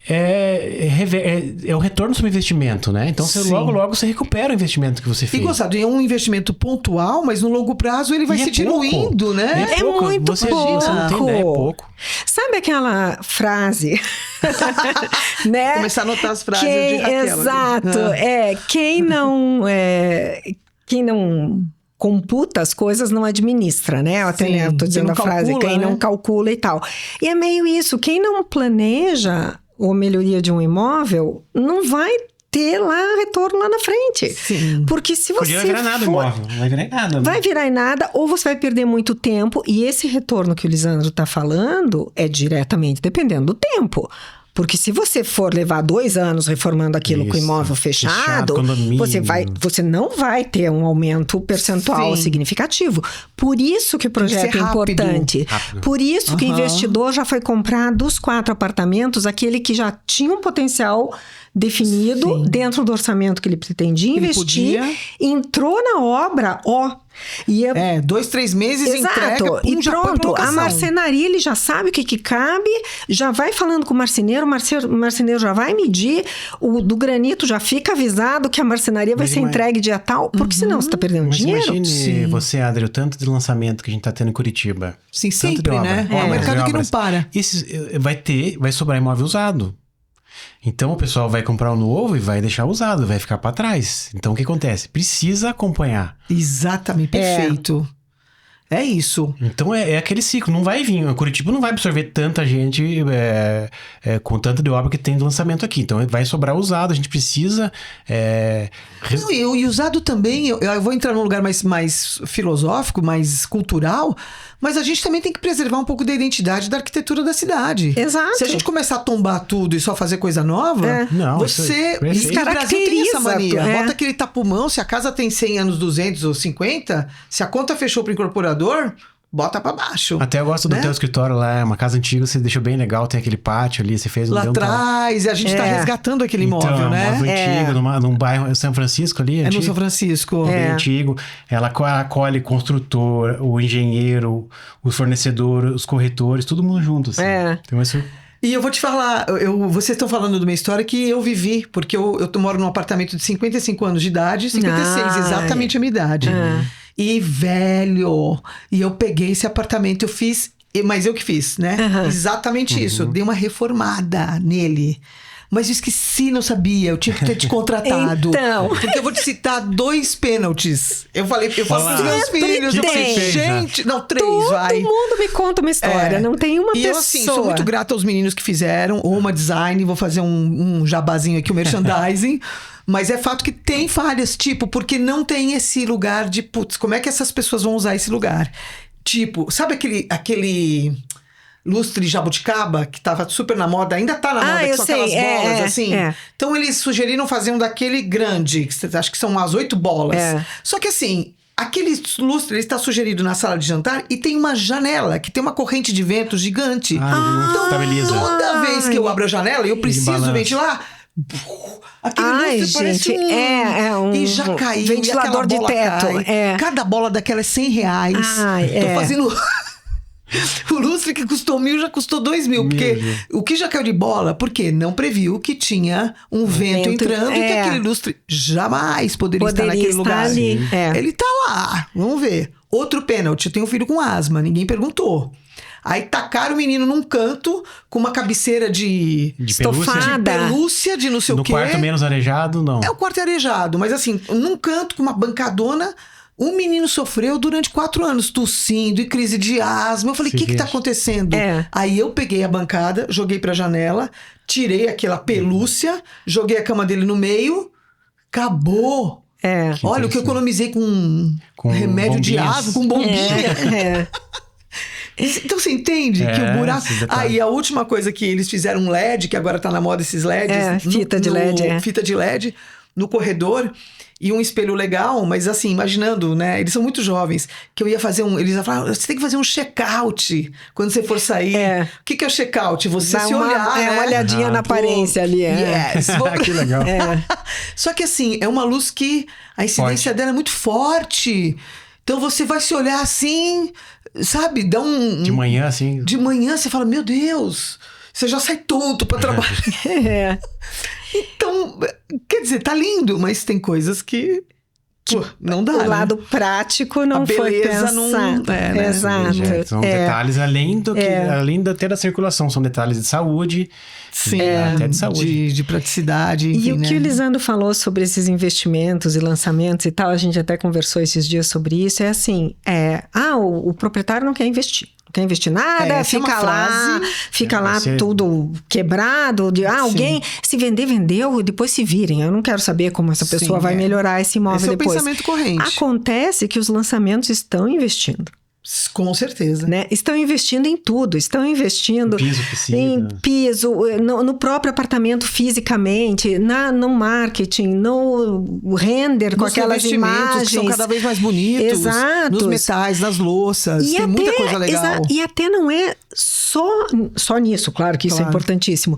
É o retorno sobre investimento, né? Então, logo você recupera o investimento que você fez. E, Gonçalo, é um investimento pontual, mas no longo prazo ele vai se diluindo, né? É muito pouco. Você não tem ideia, é pouco. Sabe aquela frase? Né? Começar a anotar as frases de Raquel. Exato. Quem não computa as coisas não administra, né? Eu tô dizendo a frase, quem não calcula e tal. E é meio isso, quem não planeja ou melhoria de um imóvel, não vai ter lá retorno lá na frente. Sim. Porque se você vai virar nada imóvel, não vai virar em nada. Né? Vai virar em nada, ou você vai perder muito tempo, e esse retorno que o Lisandro tá falando é diretamente dependendo do tempo. Porque se você for levar 2 anos reformando aquilo com o imóvel fechado, você não vai ter um aumento percentual significativo. Por isso que o projeto é importante. Rápido. Por isso que o investidor já foi comprar dos 4 apartamentos, aquele que já tinha um potencial definido dentro do orçamento que ele pretendia investir, entrou na obra, 2, 3 meses, entrega, e pronto, a marcenaria ele já sabe o que cabe, já vai falando com o marceneiro já vai medir, o do granito já fica avisado que a marcenaria vai ser entregue dia tal, porque senão você está perdendo dinheiro. Imagine você, Adri, o tanto de lançamento que a gente está tendo em Curitiba. Sim, sempre, né? É um mercado que não para. Vai sobrar imóvel usado. Então o pessoal vai comprar o novo e vai deixar usado, vai ficar para trás. Então o que acontece? Precisa acompanhar. Exatamente, perfeito. É isso. Então é aquele ciclo, não vai vir. Curitiba não vai absorver tanta gente com tanto de obra que tem de lançamento aqui. Então vai sobrar usado, a gente precisa... E usado também, eu vou entrar num lugar mais filosófico, mais cultural, mas a gente também tem que preservar um pouco da identidade da arquitetura da cidade. Exato. Se a gente começar a tombar tudo e só fazer coisa nova, você... E o Brasil tem essa mania. Bota aquele tapumão, se a casa tem 100 anos, 200 ou 50, se a conta fechou pro incorporador, bota pra baixo. Até eu gosto do teu escritório lá, é uma casa antiga, você deixou bem legal, tem aquele pátio ali, você fez lá atrás, e a gente tá resgatando aquele imóvel, né? Um móvel antigo, num bairro São Francisco ali. No São Francisco. Bem antigo. Ela acolhe construtor, o engenheiro, o fornecedor, os corretores, todo mundo junto, assim. Então, e eu vou te falar, vocês estão falando de uma história que eu vivi, porque eu moro num apartamento de 55 anos de idade, 56, exatamente a minha idade. E velho, e eu peguei esse apartamento, eu fiz Mas eu que fiz, né? Exatamente isso. Eu dei uma reformada nele. Mas eu esqueci, não sabia. Eu tinha que ter te contratado. Então. Porque eu vou te citar 2 pênaltis. Eu falei, eu faço pros meus filhos. Eu falei, gente... Não, 3, vai. Todo mundo me conta uma história. Não tem uma pessoa. E eu, assim, sou muito grata aos meninos que fizeram. Uma design, vou fazer um jabazinho aqui, um merchandising. Mas é fato que tem falhas, tipo, porque não tem esse lugar de... Putz, como é que essas pessoas vão usar esse lugar? Tipo, sabe aquele lustre jabuticaba que tava super na moda, ainda tá na moda, que são aquelas bolas assim. Então eles sugeriram fazer um daquele grande, que acho que são umas 8 bolas. Só que assim, aquele lustre, ele está sugerido na sala de jantar e tem uma janela que tem uma corrente de vento gigante. Então toda vez que eu abro a janela e eu preciso ventilar, aquele lustre parece e já caiu, ventilador de teto. Cada bola daquela é R$100. Tô fazendo... O lustre que custou 1.000 já custou 2.000. Porque o que já caiu de bola? Porque não previu que tinha um vento entrando e que aquele lustre jamais poderia estar naquele lugar. Ali. Ele tá lá, vamos ver. Outro pênalti, eu tenho um filho com asma, ninguém perguntou. Aí tacaram o menino num canto com uma cabeceira de pelúcia, de não sei o quê. No quarto menos arejado, não. É o quarto arejado, mas assim, num canto com uma bancadona. O menino sofreu durante 4 anos, tossindo e crise de asma. Eu falei, o que tá acontecendo? Aí eu peguei a bancada, joguei pra janela, tirei aquela pelúcia, joguei a cama dele no meio, acabou. Olha o que eu economizei com remédio de asma, com bombinha. Então você entende que o buraco... E a última coisa que eles fizeram um LED, que agora tá na moda esses LEDs. Fita de LED. Fita de LED no corredor. E um espelho legal, mas assim, imaginando, né? Eles são muito jovens. Que eu ia fazer eles iam falar, você tem que fazer um check-out quando você for sair. O que é o check-out? Você se olhar, né? Uma olhadinha na aparência ali. Yes. Que legal. Só que assim, é uma luz que a incidência dela é muito forte. Então você vai se olhar assim, sabe? Dá de manhã, assim. De manhã você fala, meu Deus, você já sai tonto pra trabalhar. Então, quer dizer, tá lindo, mas tem coisas que não dá. O lado prático não foi pensado. Né? Exato. São detalhes além até da circulação, são detalhes de saúde. Sim, até de saúde. De praticidade. Enfim, e o que o Lisandro falou sobre esses investimentos e lançamentos e tal, a gente até conversou esses dias sobre isso, é assim, o proprietário não quer investir. Não quer investir nada, fica lá tudo quebrado. Alguém se vender, vendeu, depois se virem. Eu não quero saber como essa pessoa vai melhorar esse imóvel depois. Esse é o pensamento corrente. Acontece que os lançamentos estão investindo. Com certeza. Né? Estão investindo em tudo. Estão investindo em piso, no próprio apartamento fisicamente, no marketing, no render com aquelas imagens. Que são cada vez mais bonitos. Exato. Nos metais, nas louças. Tem muita coisa legal. E até não é só nisso, claro que isso é importantíssimo.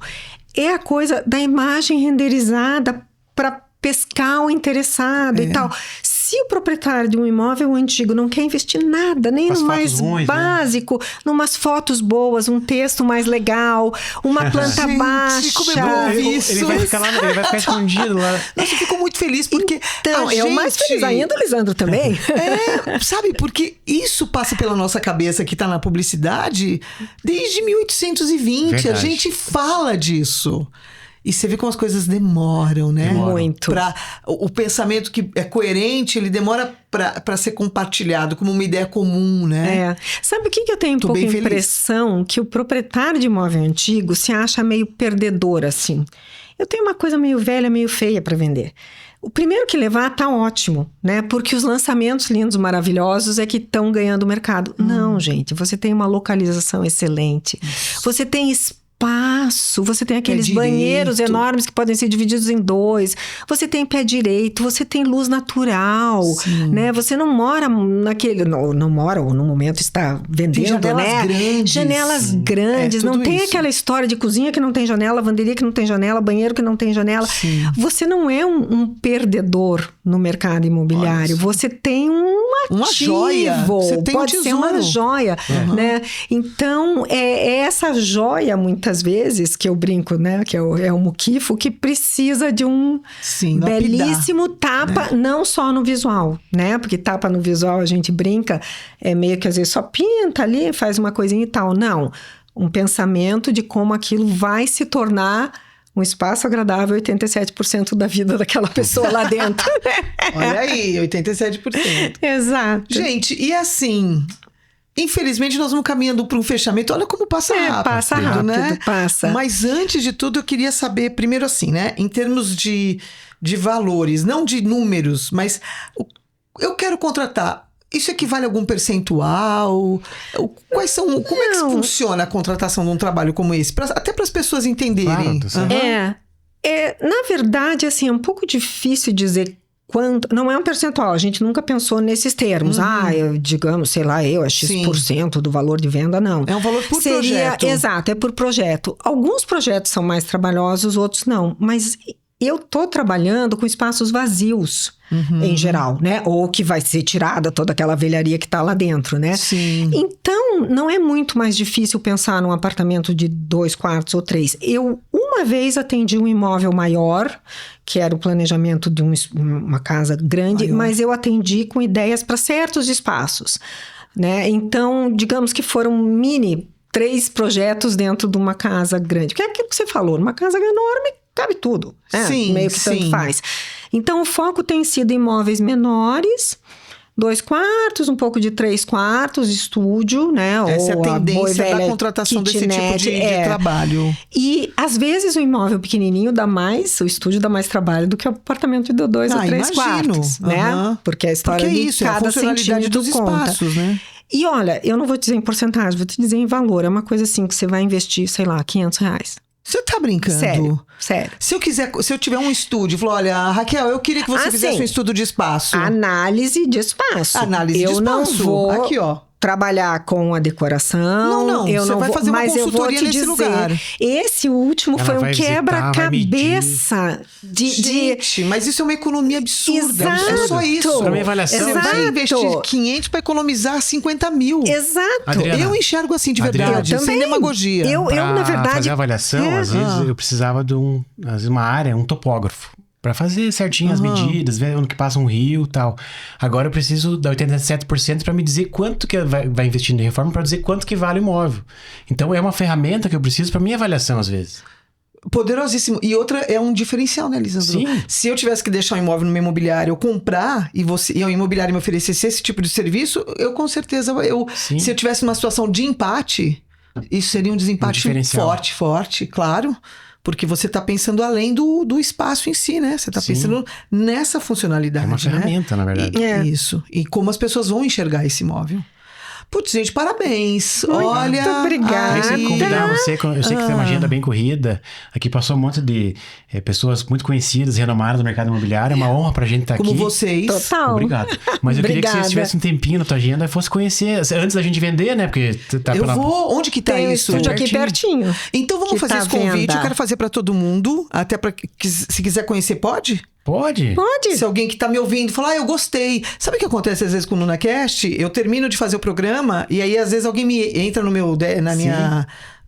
É a coisa da imagem renderizada para pescar o interessado e tal. Se o proprietário de um imóvel antigo não quer investir nada, nem no mais básico, numas fotos boas, um texto mais legal, uma planta baixa. Como é bom ouvir isso. Ele vai ficar lá, ele vai ficar escondido lá. Nossa, eu fico muito feliz porque... Então, eu mais feliz ainda, Lisandro, também. Sabe, porque isso passa pela nossa cabeça que tá na publicidade desde 1820. Verdade. A gente fala disso. E você vê como as coisas demoram, né? Muito. O pensamento que é coerente, ele demora para ser compartilhado como uma ideia comum, né? Sabe o que eu tenho um pouco impressão? Que o proprietário de imóvel antigo se acha meio perdedor, assim. Eu tenho uma coisa meio velha, meio feia para vender. O primeiro que levar tá ótimo, né? Porque os lançamentos lindos, maravilhosos é que estão ganhando o mercado. Não, gente. Você tem uma localização excelente. Você tem espaço, você tem aqueles banheiros enormes que podem ser divididos em 2, você tem pé direito, você tem luz natural, né? Você não mora naquele... Não mora, ou no momento está vendendo, janelas grandes, não tem aquela história de cozinha que não tem janela, lavanderia que não tem janela, banheiro que não tem janela. Você não é um perdedor no mercado imobiliário, você tem uma joia. Você tem pode ser uma joia, né? Então, essa joia, muitas muitas vezes, que eu brinco, né? Que é o muquifo, que precisa de um belíssimo tapa, não só no visual, né? Porque tapa no visual, a gente brinca, é meio que às vezes só pinta ali, faz uma coisinha e tal. Não, um pensamento de como aquilo vai se tornar um espaço agradável 87% da vida daquela pessoa lá dentro. Olha aí, 87%. Exato. Gente, e assim... Infelizmente, nós vamos caminhando para um fechamento. Olha como passa rápido. Passa rápido, né? Passa. Mas antes de tudo, eu queria saber, primeiro assim, né? Em termos de valores, não de números, mas eu quero contratar. Isso equivale a algum percentual? Quais são? Como é que funciona a contratação de um trabalho como esse? Até para as pessoas entenderem. Claro, na verdade, assim, é um pouco difícil dizer quanto. Não é um percentual, a gente nunca pensou nesses termos. Digamos, sei lá, é X% do valor de venda, não. É um valor por projeto. Exato, é por projeto. Alguns projetos são mais trabalhosos, outros não. Mas eu tô trabalhando com espaços vazios, em geral, né? Ou que vai ser tirada toda aquela velharia que tá lá dentro, né? Sim. Então, não é muito mais difícil pensar num apartamento de 2 quartos ou 3. Eu, uma vez, atendi um imóvel maior, que era o planejamento de uma casa grande, mas eu atendi com ideias para certos espaços, né? Então, digamos que foram 3 projetos dentro de uma casa grande. Que é aquilo que você falou, numa casa enorme, cabe tudo, né? Sim, meio que tanto faz. Então, o foco tem sido imóveis menores, 2 quartos, um pouco de 3 quartos, estúdio, né? Essa é ou a tendência da contratação desse tipo de trabalho. E, às vezes, o imóvel pequenininho o estúdio dá mais trabalho do que o apartamento de 2 ou 3 quartos, né? Porque a história de cada centímetro dos espaços, né? E olha, eu não vou te dizer em porcentagem, vou te dizer em valor. É uma coisa assim que você vai investir, sei lá, R$500. Você tá brincando? Sério. Se eu tiver um estúdio, falou, olha, Raquel, eu queria que você fizesse um estudo de espaço. Análise de espaço. Análise de espaço. Eu não vou aqui, ó. trabalhar com a decoração. Não, eu você não vai fazer uma consultoria nesse lugar. Esse último foi um quebra-cabeça de... Gente, mas isso é uma economia absurda. Exato. É só isso. Pra minha avaliação. Você vai investir 500 para economizar 50 mil. Exato. Adriana, eu enxergo assim de verdade, sem demagogia. Eu, na verdade... fazer a avaliação, às vezes eu precisava de às vezes uma área, um topógrafo. Pra fazer certinho as medidas, ver onde que passa um rio e tal. Agora eu preciso da 87% pra me dizer quanto que vai investir em reforma, pra dizer quanto que vale o imóvel. Então é uma ferramenta que eu preciso pra minha avaliação, às vezes. Poderosíssimo. E outra é um diferencial, né, Lisandro? Sim. Se eu tivesse que deixar um imóvel no meu imobiliário, eu comprar e o imobiliário me oferecesse esse tipo de serviço, eu com certeza, se eu tivesse uma situação de empate, isso seria um desempate forte, claro. Porque você está pensando além do espaço em si, né? Você está pensando nessa funcionalidade. É uma ferramenta, na verdade. Isso. E como as pessoas vão enxergar esse imóvel. Putz, gente, parabéns. Muito obrigada. Eu queria convidar você, eu sei que tem uma agenda bem corrida. Aqui passou um monte de pessoas muito conhecidas, renomadas no mercado imobiliário. É uma honra pra gente estar aqui. Como vocês. Total. Obrigado. Mas eu queria que você tivesse um tempinho na tua agenda e fosse conhecer, antes da gente vender, né? Porque eu vou. Onde que tá tem isso? Tem um estúdio aqui pertinho. Então vamos fazer esse convite. Eu quero fazer pra todo mundo. Até pra se quiser conhecer, pode? Pode. Se alguém que tá me ouvindo falar, eu gostei. Sabe o que acontece às vezes com o NunaCast? Eu termino de fazer o programa e aí às vezes alguém entra no meu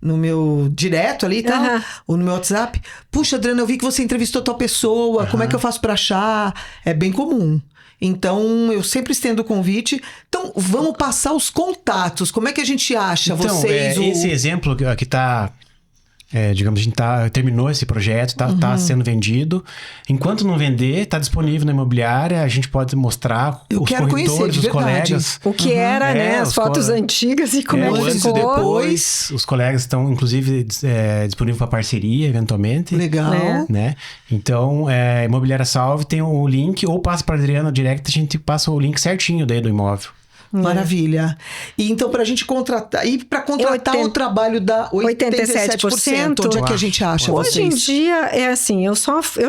no meu direto ali e tal, ou no meu WhatsApp. Puxa, Adriana, eu vi que você entrevistou tal pessoa, como é que eu faço pra achar? É bem comum. Então, eu sempre estendo o convite. Então, vamos passar os contatos. Como é que a gente acha vocês? Esse exemplo que tá... digamos, a gente terminou esse projeto, tá sendo vendido. Enquanto não vender, tá disponível na imobiliária, a gente pode mostrar os corretores, os colegas. O que era, né? As fotos antigas e como é que ficou. Depois, os colegas estão, inclusive, disponíveis para parceria, eventualmente. Legal. Né? Então, Imobiliária Salve tem o link, ou passa para a Adriana direct, a gente passa o link certinho daí do imóvel. Maravilha. E então, pra gente contratar... E pra contratar o trabalho da 87%, onde é que a gente acha Hoje vocês? em dia, é assim, eu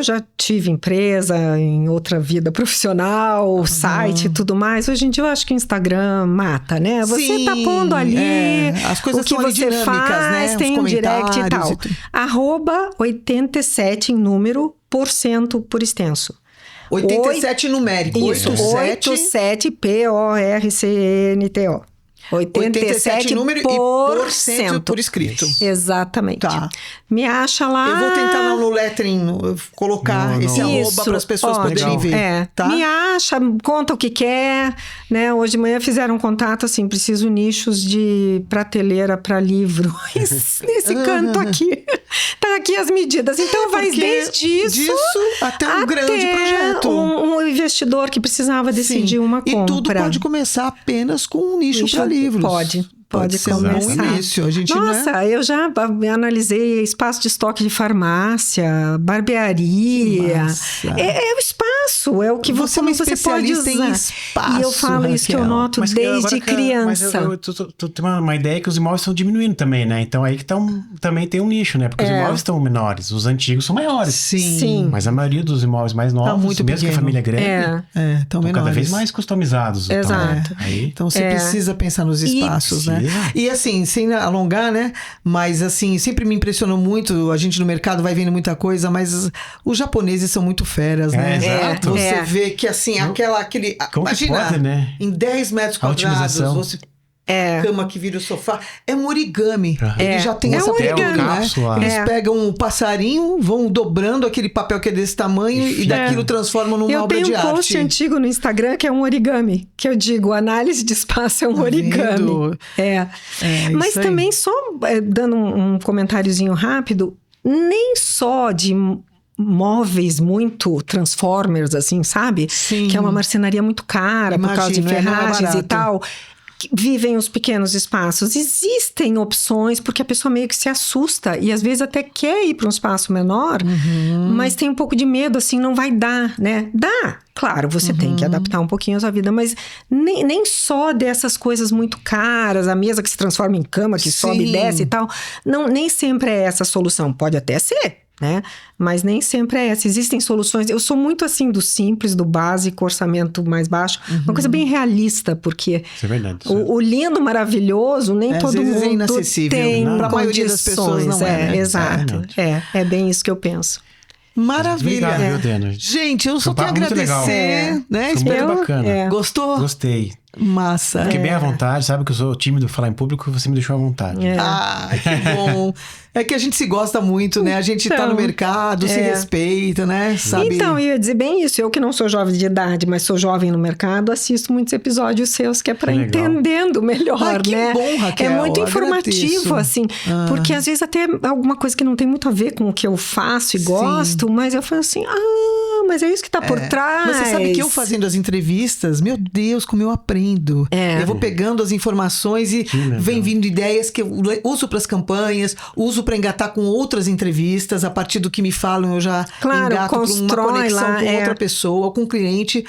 já tive empresa em outra vida profissional, site e tudo mais. Hoje em dia, eu acho que o Instagram mata, né? Você tá pondo ali as coisas o que você faz, né? tem um direct e tal. @87 em número, % por extenso. 87 numérico. Isso, 87 PORCNTO. 87 número e por cento por escrito. Exatamente. Tá. Me acha lá. Eu vou tentar no lettering colocar esse arroba para as pessoas poderem ver. Tá? Me acha, conta o que quer, né? Hoje de manhã fizeram um contato assim, preciso nichos de prateleira para livro. Nesse canto aqui. Tá aqui as medidas. Então vai desde isso até um grande projeto. Um investidor que precisava decidir uma compra. E tudo pode começar apenas com um nicho para livros. Pode ser começar. Um bom início. A gente eu já analisei espaço de estoque de farmácia, barbearia. É o espaço, é o que você pode usar. Em espaço, e eu falo Raquel. Isso que eu noto desde criança. Mas eu tenho uma ideia que os imóveis estão diminuindo também, né? Então aí que também tem um nicho, né? Porque os imóveis estão menores, os antigos são maiores. Sim. Mas a maioria dos imóveis mais novos, muito mesmo que a família é grande, estão cada vez mais customizados. Exato. Então você precisa pensar nos espaços, né? E assim, sem alongar, né? Mas assim, sempre me impressionou muito, a gente no mercado vai vendo muita coisa, mas os japoneses são muito feras, né? Exato. Você vê que assim, aquele... Como imagina, que pode, né? Em 10 metros quadrados, você... cama que vira o sofá. É um origami. Ele já tem essa origami, né? Eles pegam um passarinho, vão dobrando aquele papel que é desse tamanho e daquilo transformam numa obra de arte. Eu tenho um post antigo no Instagram que é um origami, que eu digo, análise de espaço é um origami. Mas também, só dando um comentáriozinho rápido, nem só de móveis muito Transformers, assim, sabe? Sim. Que é uma marcenaria muito cara por causa de ferragens e tal. Vivem os pequenos espaços. Existem opções, porque a pessoa meio que se assusta e às vezes até quer ir para um espaço menor, mas tem um pouco de medo, assim, não vai dar, né? Dá! Claro, você tem que adaptar um pouquinho a sua vida, mas nem só dessas coisas muito caras, a mesa que se transforma em cama, que sobe e desce e tal, nem sempre é essa a solução. Pode até ser, né? Mas nem sempre é essa. Existem soluções. Eu sou muito assim do simples, do básico, orçamento mais baixo. Uma coisa bem realista, porque isso é verdade, o lindo, maravilhoso, nem todo mundo é inacessível, tem para a maioria das pessoas não é, né? Exato. É bem isso que eu penso. Maravilha. Obrigado, Diana. Gente, eu só tenho a agradecer, né? Foi muito bacana. Gostou? Gostei. Massa. Fiquei bem à vontade, sabe que eu sou tímido falar em público, você me deixou à vontade. Que bom. É que a gente se gosta muito, né? A gente tá no mercado, se respeita, né? Sabe? Então, eu ia dizer bem isso. Eu que não sou jovem de idade, mas sou jovem no mercado, assisto muitos episódios seus que é pra entendendo melhor, que né? bom, Raquel. É muito informativo, assim. Porque às vezes até alguma coisa que não tem muito a ver com o que eu faço e gosto, mas eu falo assim, mas é isso que tá por trás. Mas você sabe que eu fazendo as entrevistas, meu Deus, como eu aprendo. Eu vou pegando as informações e vem vindo ideias que eu uso para as campanhas, uso para engatar com outras entrevistas. A partir do que me falam, eu já engato para uma conexão com outra pessoa, com o cliente.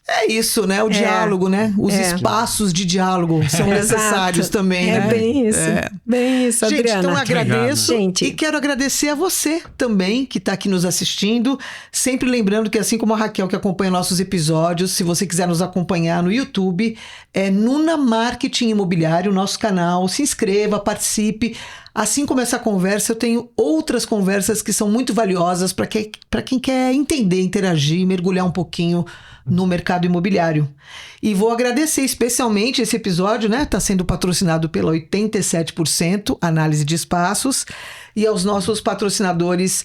É isso, né? O diálogo, né? Os espaços de diálogo são necessários também, né? É bem isso. Bem isso, Adriana. Gente, então agradeço. Gente. E quero agradecer a você também, que está aqui nos assistindo. Sempre lembrando que, assim como a Raquel, que acompanha nossos episódios, se você quiser nos acompanhar no YouTube, é Nuna Marketing Imobiliário, nosso canal. Se inscreva, participe. Assim como essa conversa, eu tenho outras conversas que são muito valiosas para quem quer entender, interagir, mergulhar um pouquinho no mercado imobiliário. E vou agradecer especialmente esse episódio, né? Está sendo patrocinado pela 87% Análise de Espaços, e aos nossos patrocinadores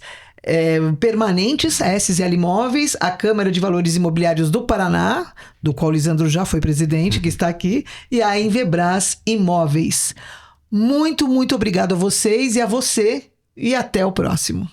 permanentes, a SZL Imóveis, a Câmara de Valores Imobiliários do Paraná, do qual o Lisandro já foi presidente, que está aqui, e a Invebras Imóveis. Muito, muito obrigado a vocês e a você, e até o próximo.